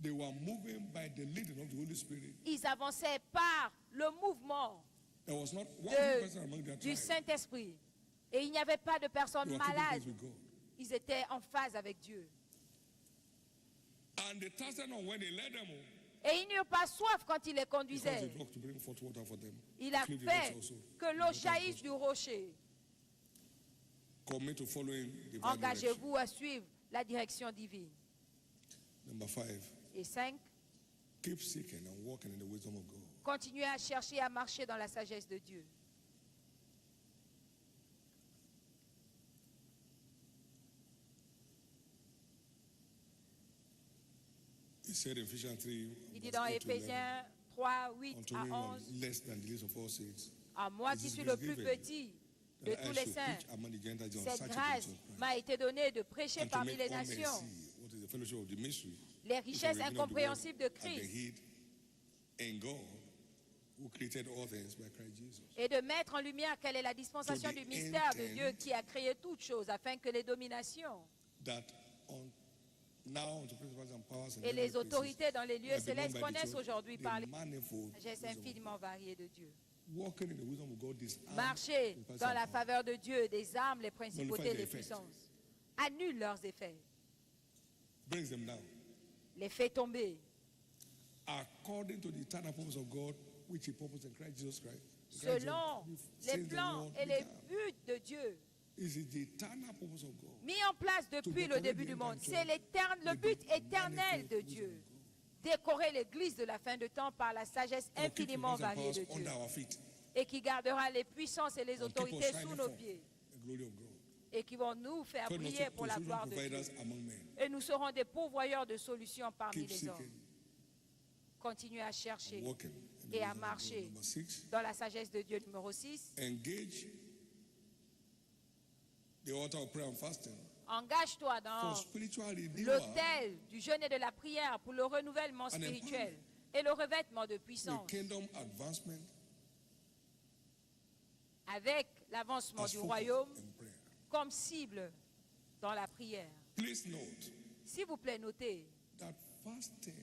They were moving by the leading of the Holy Spirit. Ils avançaient par le mouvement There was not one de- person among their du tribe. Saint-Esprit. Et il n'y avait pas de They personnes were keeping malades. pace with God. Ils étaient en phase avec Dieu. And they trusted on when they led them. Et ils n'eurent pas soif quand il les He caused conduisait. the rock to bring forth water for them. Il a Cleave the fait rocks also. que l'eau jaillisse du rocher. Commit to following divine direction. Engagez-vous à suivre la direction divine. Number 5, Et 5, keep seeking and walking in the wisdom of God. continuez à chercher à marcher dans la sagesse de Dieu. He said in Ephesians 3, Il dit verse dans 8 to 11, Éphésiens 3, 8 unto à me, 11, less than the least of all saints, à moi qui suis le plus petit de that I tous les should saints, preach among the Gentiles the cette unsearchable grâce riches of Christ, m'a été donnée de prêcher and to parmi make les all men nations see what is the fellowship of the mystery, les which is the richesses revealing of the incompréhensibles de world, and the Christ hid in God, who created all things by Christ Jesus. et de mettre en lumière quelle est la dispensation To the du mystère de intent Dieu qui a créé toutes choses afin que les dominations That on, now unto principalities and powers and et les heavenly places autorités dans les lieux have been known célestes by the connaissent church aujourd'hui the par les manifold sagesses wisdom of infiniment variées de Dieu. God. Walking in the wisdom of God disarms Marcher principalities dans and la powers. faveur de Dieu des armes, les principautés, Nullify les their effect. puissances. Annule leurs effets, Brings them down les fait tomber according to the eternal purpose of God, which He purposed in Christ Jesus Christ. selon les plans et les buts de Dieu Is it the eternal purpose of God? mis en place depuis le début du monde. C'est le but éternel de Dieu. Décorer l'Église de la fin de temps par la sagesse To keep the infiniment principalities and variée de powers Dieu under our feet et qui gardera les puissances et les and keep us autorités shining sous nos forth pieds the glory of God. et qui vont nous faire God briller also pour la solution gloire de Dieu. providers among men. Et nous serons des pourvoyeurs de solutions parmi Keep les hommes. seeking Continuez à chercher and walking in the et à wisdom of God. marcher Number 6, dans la sagesse de Dieu. Numéro 6, engage the altar of prayer and fasting engage-toi for dans spiritual renewal l'autel du jeûne et de la prière pour le renouvellement And spirituel et le revêtement de the puissance kingdom advancement avec l'avancement as du focus royaume in prayer. comme cible dans la prière. Please note S'il vous plaît, notez that fasting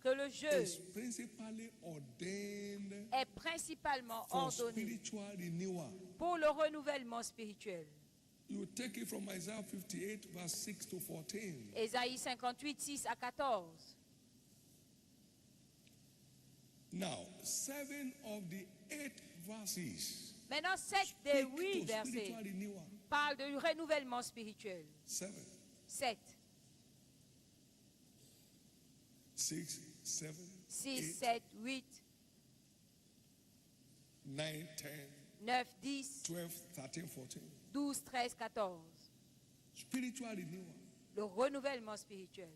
que le jeûne is principally ordained est principalement for ordonné spiritual renewal. pour le renouvellement spirituel. You take it from Isaiah 58, verse 6 to 14. Ésaïe 58, 6 à 14. Now, 7 of the 8 verses Maintenant, 7 des speak 8 to versets spiritual renewal. parlent du renouvellement spirituel. 7, 7, 6, 7, 6, 8, 7, 8, 9, 10, 9, 10, 12, 13, 14. 12, 13, 14. Spiritual renewal. Le renouvellement spirituel.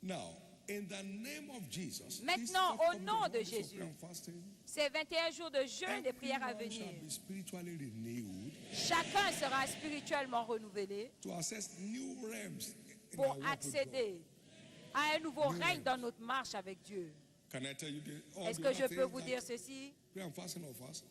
Now, in the name of Jesus, Maintenant, this au nom de forthcoming days of Jésus, prayer and fasting, Ces 21 jours de jeûne et prières à everyone venir, shall be spiritually renewed chacun sera spirituellement renouvelé to access new realms in pour our walk with God. accéder à un nouveau règne dans notre marche avec Dieu. Can I tell you all Est-ce the que other je peux things vous that dire ceci? prayer and fasting offers?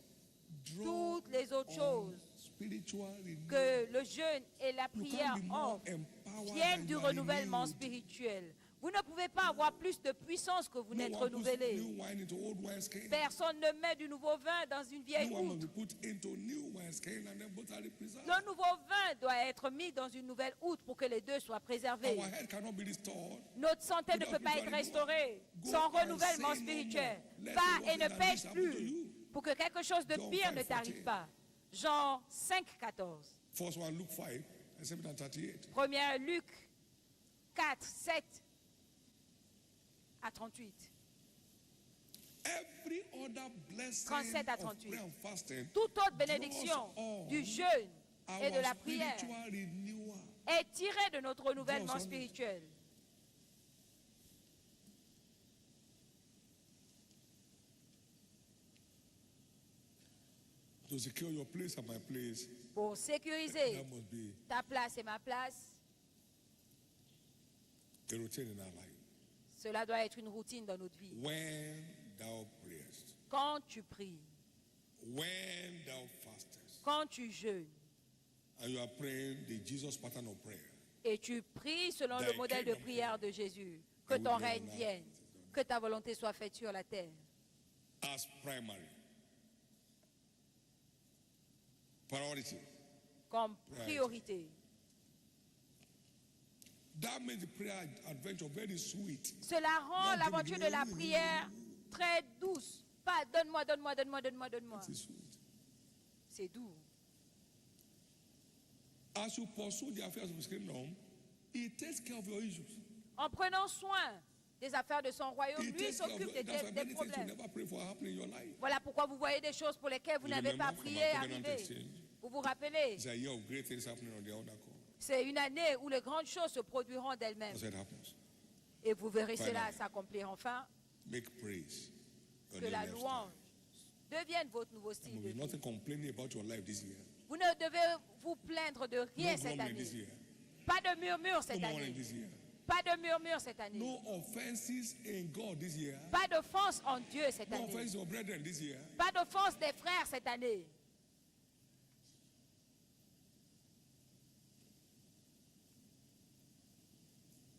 Draw Toutes les autres on choses spiritual renewal. que le jeûne et la You prière can't be more offrent empowered viennent than du you are renouvellement renewed. spirituel. Vous ne pouvez pas avoir plus de puissance que vous No n'êtes one puts renouvelé. new wine into old wineskin. Personne ne met du nouveau vin dans une vieille New wine must outre. be put into new wineskin and then both are preserved. Le nouveau vin doit être mis dans une nouvelle outre pour que les deux soient préservés. Our head cannot be restored. Notre santé ne peut pas être restaurée sans renouvellement spirituel. Va et ne pêche plus pour que quelque chose de pire ne t'arrive pas. Jean 5, 14. First one, Luke 5, and 7 and 38. 1 Luc 4, 7 à 38. Every other blessing 37 à of 38. prayer and fasting Toute autre bénédiction du jeûne et de our la prière spiritual renewal. est tirée de notre renouvellement spirituel. To secure your place and my place, Pour sécuriser that must be ta place et ma place, a routine in our life. cela doit être une routine dans notre vie. When thou prayest, Quand tu pries, when thou fastest, quand tu jeûnes, and you are praying the Jesus pattern of prayer, et tu pries selon le Thy modèle de kingdom prière de Jésus, que Thy ton will be règne on earth vienne, que ta volonté soit faite sur la terre, as primary. Priority. comme priorité. That makes the prayer adventure very sweet. Cela rend l'aventure de la prière très douce. Pas donne-moi, donne-moi, donne-moi, donne-moi, donne-moi. It's sweet. C'est doux. As you pursue the affairs of his kingdom, he takes care of your issues. En prenant soin des affaires de son royaume, He lui takes care of s'occupe your, that's why des many things you problèmes. never pray for happen in your life. Voilà pourquoi vous voyez des choses pour lesquelles vous You n'avez pas remember from prié our covenant arriver. exchange? Vous vous rappelez, It's a year of great things happening on the other call. c'est une année où les grandes choses se produiront d'elles-mêmes. That's what happens. Et vous verrez cela Finally. s'accomplir enfin. Make praise. your Que new la lifestyle. louange devienne votre nouveau style And de we're vie. nothing complaining about your life this year. Vous ne devez vous plaindre de rien No cette grumbling this année. year. Pas de murmure No cette mourning année. this year. Pas de murmure cette année. No offenses in God this year. Pas d'offense en Dieu cette No année. offense to your brethren this year. Pas d'offense des frères cette année.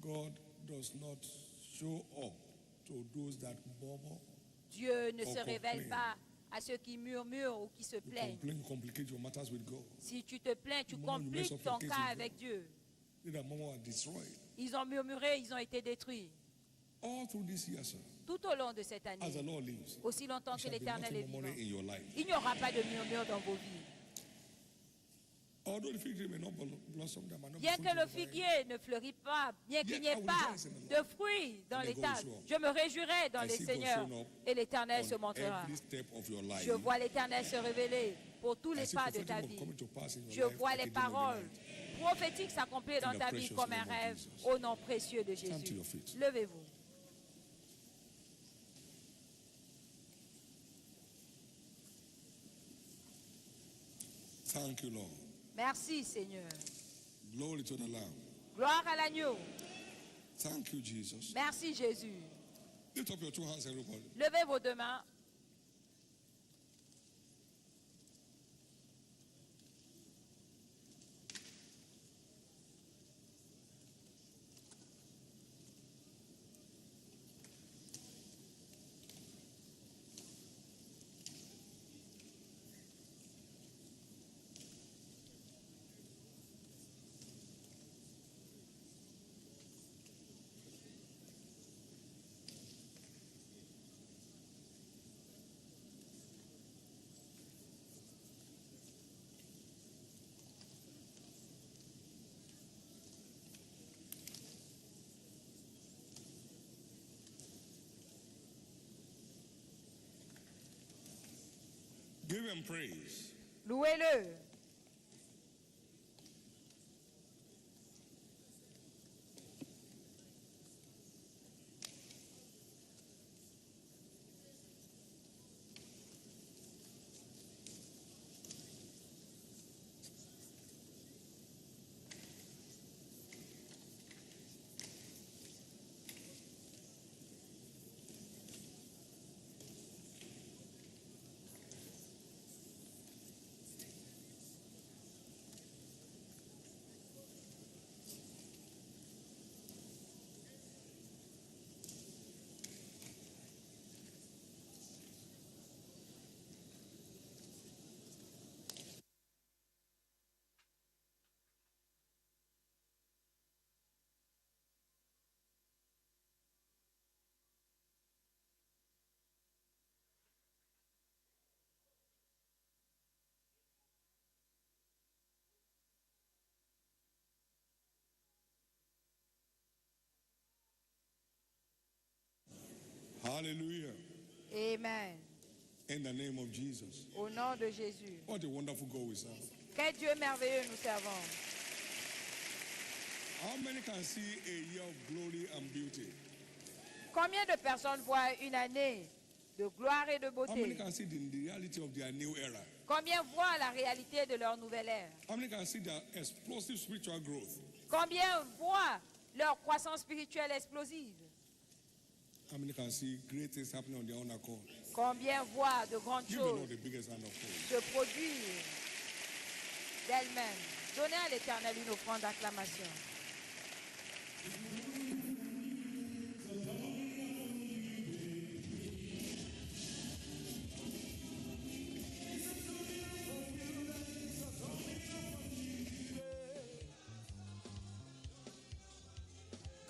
God does not show up to those that murmur. Dieu ne Or se révèle complain. pas à ceux qui murmurent ou qui se You plaignent. complain, you complicate your matters with God. Si tu te plains, tu The moment you mess compliques up ton your case cas with avec God. Dieu. They that murmur are destroyed. Ils ont murmuré, ils ont été détruits. All through this year, sir, Tout au long de cette as the année, Lord lives, aussi longtemps there que shall be l'Éternel est nothing murmuring vivant, in your life. il n'y aura pas de murmure dans vos vies. Although the fig tree may not blossom, there might not be Bien fruit que in le the vine. figuier ne fleurit pas, bien qu'il n'y ait pas de fruits dans les tables, je me réjouirai dans I les see God seigneurs showing up et l'Éternel se On montrera. every step of your life. Je vois l'Éternel se révéler pour tous I les see pas de prophetic ta word vie. coming to pass in your Je life vois like les a day of the paroles night. prophétiques s'accomplir dans In the ta vie precious comme un name of rêve Jesus. au nom précieux de Stand to Jésus. your feet. Levez-vous. Thank you, Lord. Merci Seigneur. Glory to the Lamb. Gloire à l'agneau. Thank you, Jesus. Merci Jésus. Lift up your two hands, everybody. Levez vos deux mains. Give him praise. Louez-le. Hallelujah. Amen. In the name of Jesus. Au nom de Jésus. What a wonderful God we serve. Quel Dieu merveilleux nous servons. How many can see a year of glory and beauty? Combien de personnes voient une année de gloire et de How many beauté? can see the reality of their new era? Combien voient la réalité de leur nouvelle ère? How many can see their explosive spiritual growth? Combien voient leur croissance spirituelle explosive? How many can see great things happening on their own accord? Combien voient de grandes Give the Lord choses the biggest hand of praise. se produire d'elles-mêmes? Donnez à l'Éternel une offrande d'acclamation.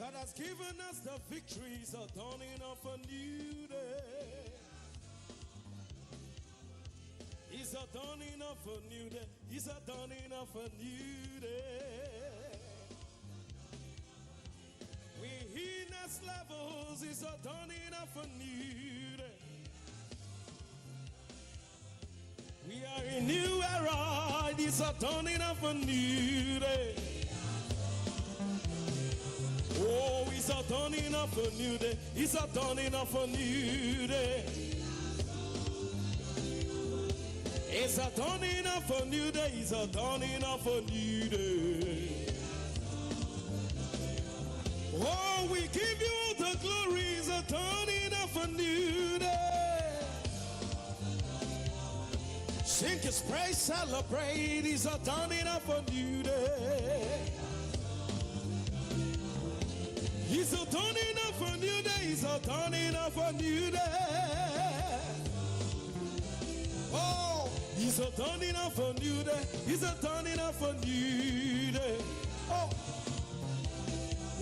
God has given us the victories, a dawning of a new day. It's a dawning of a new day. It's a dawning of a new day. We in next levels. It's a dawning of a new day. We are in new era. It's a dawning of a new day. Oh, it's a dawning of a new day. It's a dawning of a new day. It's a dawning of a new day. It's a dawning of a new day. Oh, we give you the glory. It's a dawning of a new day. Sing His praise, celebrate. It's a dawning of a new day. It's a dawning of a new day. It's a dawning of a new day. Oh, it's a dawning of a new day. It's a dawning of a new day. Oh,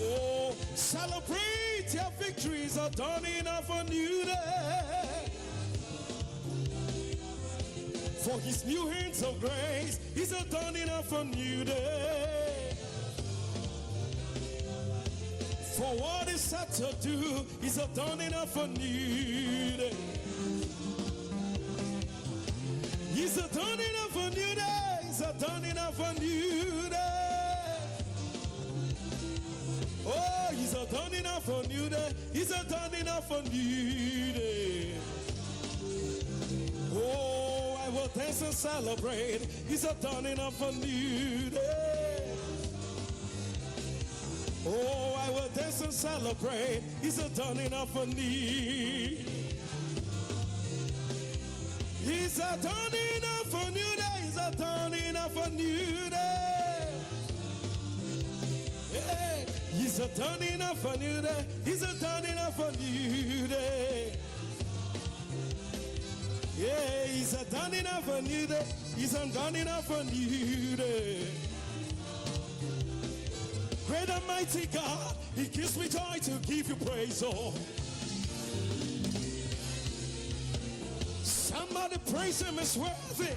oh, celebrate your victory. It's a dawning of a new day. For His new hands of grace is a dawning of a new day. For what is set to do is a dawning of a new day. It's a dawning of a new day. It's a dawning of a new day. Oh, it's a dawning of a new day. It's a dawning of a new day. Oh, I will dance and celebrate. It's a dawning of a new day. Oh, I will dance and celebrate. It's a dawning of a new. It's a dawning of a new day. It's a dawning of a new day. Hey, it's a dawning of a new day. It's a dawning of a new day. Yeah, it's a dawning of a new day. It's a dawning of a new day. Great and mighty God, He gives me joy to give you praise, oh. Somebody praise Him, is worthy.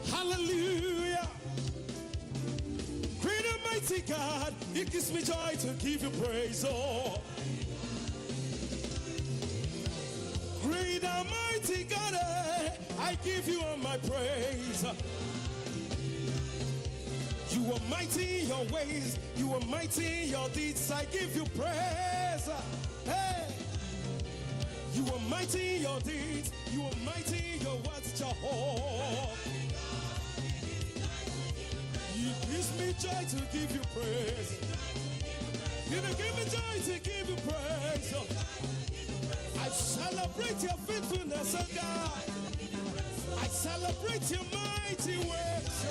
Hallelujah. Great and mighty God, He gives me joy to give you praise, oh. Great and mighty God, I give you all my praise. You are mighty in your ways. You are mighty in your deeds. I give you praise. Hey, you are mighty in your deeds. You are mighty in your words, Jehovah. You give me joy to give you praise. You give me joy to give you praise. I celebrate your faithfulness, oh God. I celebrate your mighty works.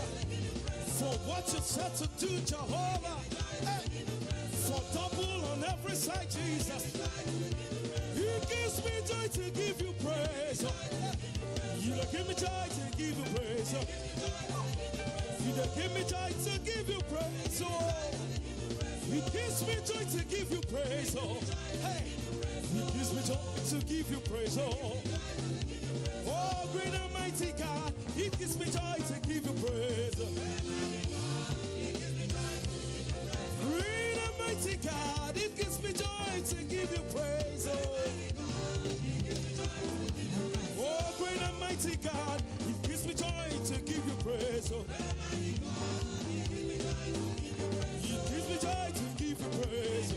For what you said to do, Jehovah. Hey. For double on every side, Jesus. He gives me joy to give you praise. You don't give me joy to give you praise. You don't give me joy to give you praise. He gives me joy to give you praise. Hey. He gives me joy to give you praise. Oh, great and mighty God. He gives me joy to give you praise. Great and mighty God, it gives me joy to give you praise. Oh, great and mighty God, it gives me joy to give you praise. It gives me joy to give you praise.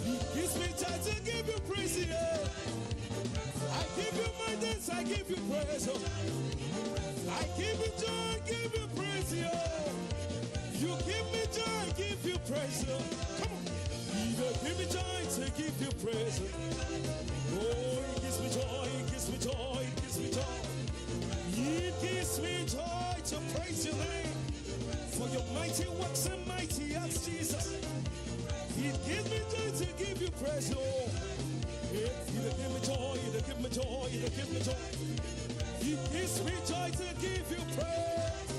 It gives me joy to give you praise. Yeah. I give you my dance, I give you praise. I give you joy, give you praise. Yeah. You give me joy, give you praise. Come on. You give me joy to give you praise. Oh, it gives me joy, it gives me joy, it gives me joy. It gives me joy to praise your name for your mighty works and mighty acts, Jesus. It gives me joy to give you praise, oh. You give me joy, you give me joy, you give me joy. It gives me joy to give you praise.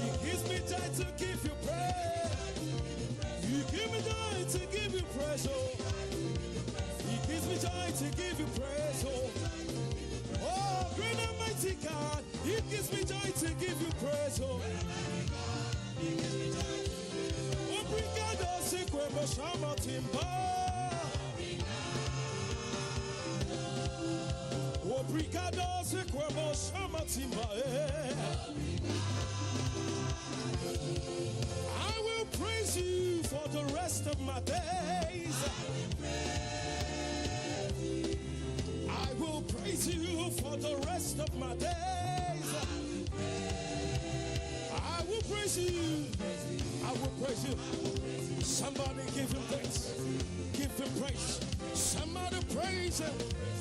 He gives me joy to give you praise. praise, oh. He gives me joy to give you praise, oh. Oh, great and mighty God, He gives me joy to give you praise, oh. Obrigado, se quando chama timba. Obrigado, se quando chama timba. I will praise you for the rest of my days. I will praise you for the rest of my days. I will praise you. I will praise you. Somebody give him thanks. Give him praise. Somebody praise him.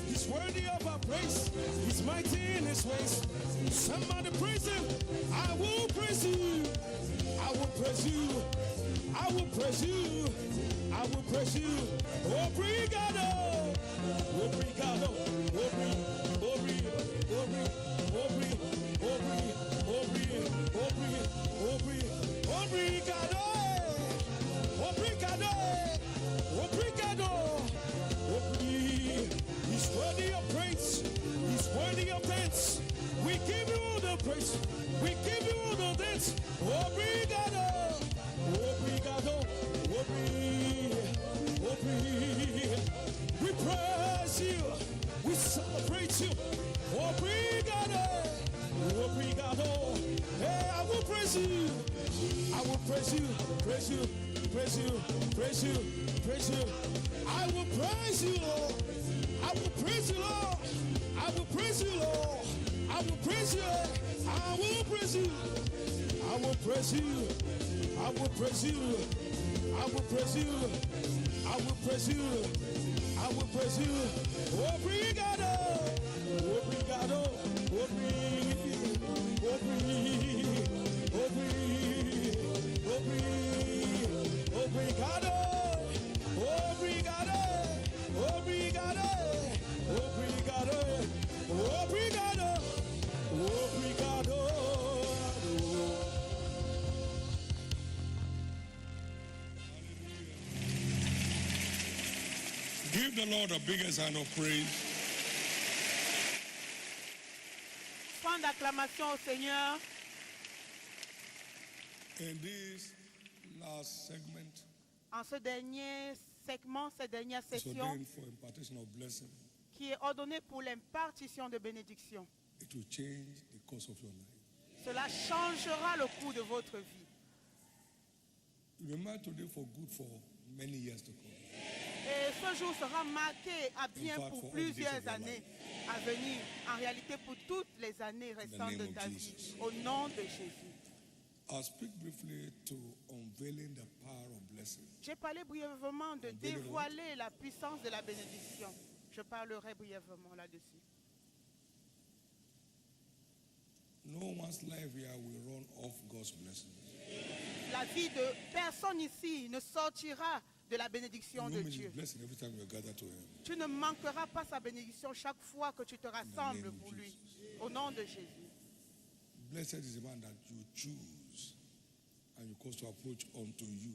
He's worthy of our praise. He's mighty in his ways. Somebody praise him. I will praise you. I will praise you. I will praise you. I will praise you. Obrigado. Obrigado. Obrigado. He's worthy of praise. He's worthy of thanks. We give you all the praise. We give you all the thanks. Obrigado. We praise you. We celebrate you. Obrigado. Hey, I will praise you. I will praise you. Praise you. I will praise you, Lord. I will praise you, Lord. I will praise you, Lord. I will praise you. I will praise you. I will praise you. I will praise you. I will praise you. I will praise you. I will praise you. Obrigado. Give the Lord the biggest hand of praise. Point d'acclamation au Seigneur. In this last segment, En ce dernier segment, cette dernière it's session ordained for impartation of blessing. qui est ordonnée pour l'impartition de bénédiction. It will change the course of your life. Cela changera le cours de votre vie. Remember today for good for many years to come. Et ce jour sera marqué à bien In fact, pour for all the days plusieurs of your années à venir. En réalité, pour toutes les années restantes name de of ta Jesus. vie. Au nom de Jésus. I'll speak briefly to unveiling the power of blessing. J'ai parlé brièvement de dévoiler la puissance de la bénédiction. Je parlerai brièvement là-dessus. No one's life here will run off God's blessing. La vie de personne ici ne sortira de la bénédiction de No Dieu. blessing every time you gather to Him. Tu ne manqueras pas sa bénédiction chaque fois que tu te rassembles name of pour lui. Jesus. Au nom de Jésus. Blessed is the man that you choose and you cause to approach unto you.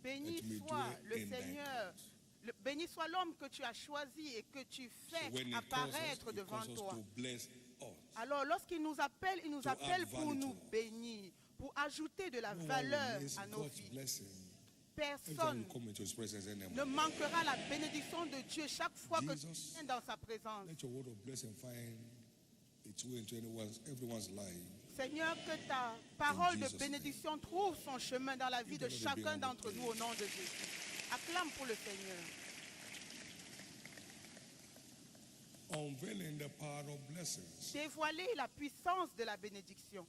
Béni That you may soit dwell le in thy Seigneur. Béni soit l'homme que tu as choisi et que tu So fais when He calls us, apparaître He devant calls us toi. to bless us. Alors, lorsqu'il nous appelle, il nous To appelle add pour value nous to us. bénir, pour ajouter de la No one valeur will miss à nos God's vies. blessing every time Personne you come into His presence ne anymore. manquera la bénédiction de Dieu chaque fois que tu Jesus, viens dans sa présence. Let your word of blessing find its way into everyone's life. Seigneur, que ta parole In de Jesus' bénédiction trouve son chemin dans la vie de Give the Lord a chacun big hand d'entre of nous au nom de Jésus. Acclame pour le Seigneur. Unveiling the power of blessings. Dévoiler la puissance de la bénédiction.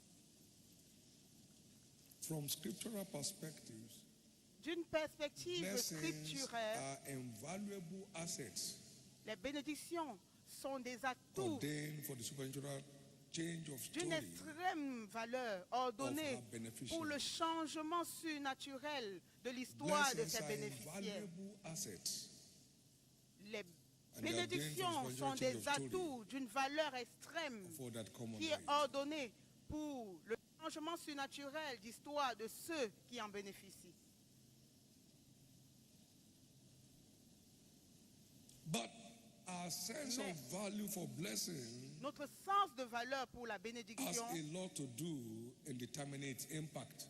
From scriptural perspectives, D'une perspective blessings scripturaire, are invaluable assets les bénédictions sont des atouts ordained for the supernatural change of d'une story extrême valeur of ordonnée our beneficiaries. pour le changement surnaturel de l'histoire de Blessings ses are bénéficiaires. invaluable assets. Les And they are ordained bénédictions for the sont supernatural des change of story atouts d'une valeur extrême for that common qui est life. ordonnée pour le changement surnaturel d'histoire de ceux qui en bénéficient. But our sense of value for blessing Notre sens de valeur pour la has bénédiction a lot to do in determining its impact.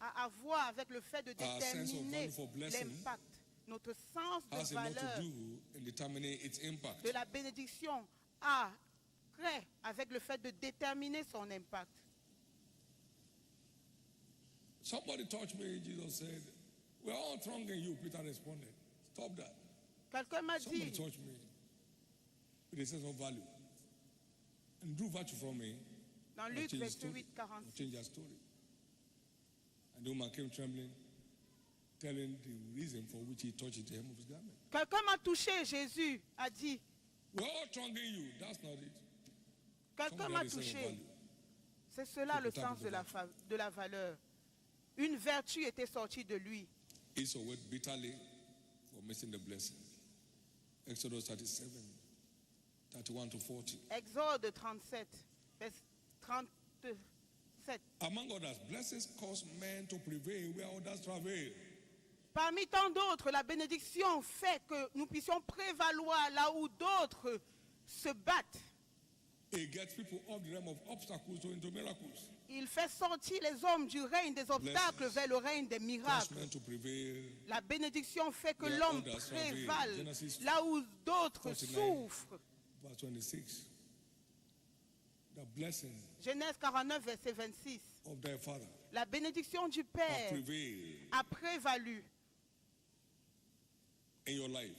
a à voir avec le fait de Our sense of déterminer value for blessing l'impact. Notre sens de Has a lot valeur to do in determining its impact. de la bénédiction a trait avec le fait de déterminer son impact. Somebody touched me, Jesus said, we're all thronging you, Peter responded. Stop that. Quelqu'un m'a Somebody dit, touched me with a sense of value and drew virtue from me. dans I Luc changed the 28, story. I 46, changed her story. And the woman came trembling, telling the reason for which he touched the hem of his garment. quelqu'un m'a touché, Jésus a dit, We're all thronging you. That's not it. quelqu'un Somebody m'a had a sense of touché. value. C'est cela le Peut-être sens de la valeur. Une vertu était sortie de lui. Esau wept bitterly for missing the blessing. Exodus 37, 31 to 40. Exode 37, verset 37. Among others, blessings cause men to prevail where others travail. Parmi tant d'autres, la bénédiction fait que nous puissions prévaloir là où d'autres se battent. It gets people off the realm of obstacles to into miracles. Il fait sortir les hommes du règne des obstacles Blessings. vers le règne des Cause miracles. men to prevail. La bénédiction fait que Where l'homme others travail. prévale Genesis là où d'autres 49. souffrent. Verse 26. The blessing Genèse 49, verset 26. of thy father La bénédiction du have Père prevailed a prévalu in your life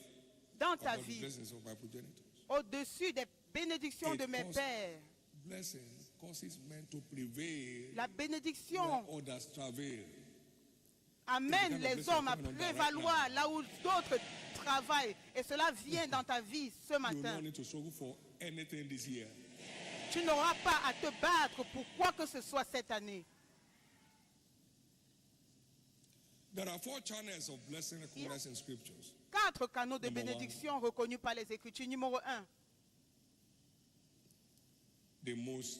dans ta above the vie blessings of my progenitors. au-dessus des bénédictions de mes causes- pères. Blessing causes men to prevail La where bénédiction others travail. amène It's the kind of les blessing hommes à coming on that right prévaloir now. là où d'autres travaillent. Et cela vient dans ta vie ce You matin. don't need to struggle for anything this year. Tu n'auras pas à te battre pour quoi que ce soit cette année. There are 4 channels of blessing recognized in scriptures. 4 canaux de Number bénédiction reconnus par les Écritures. Numéro 1, The most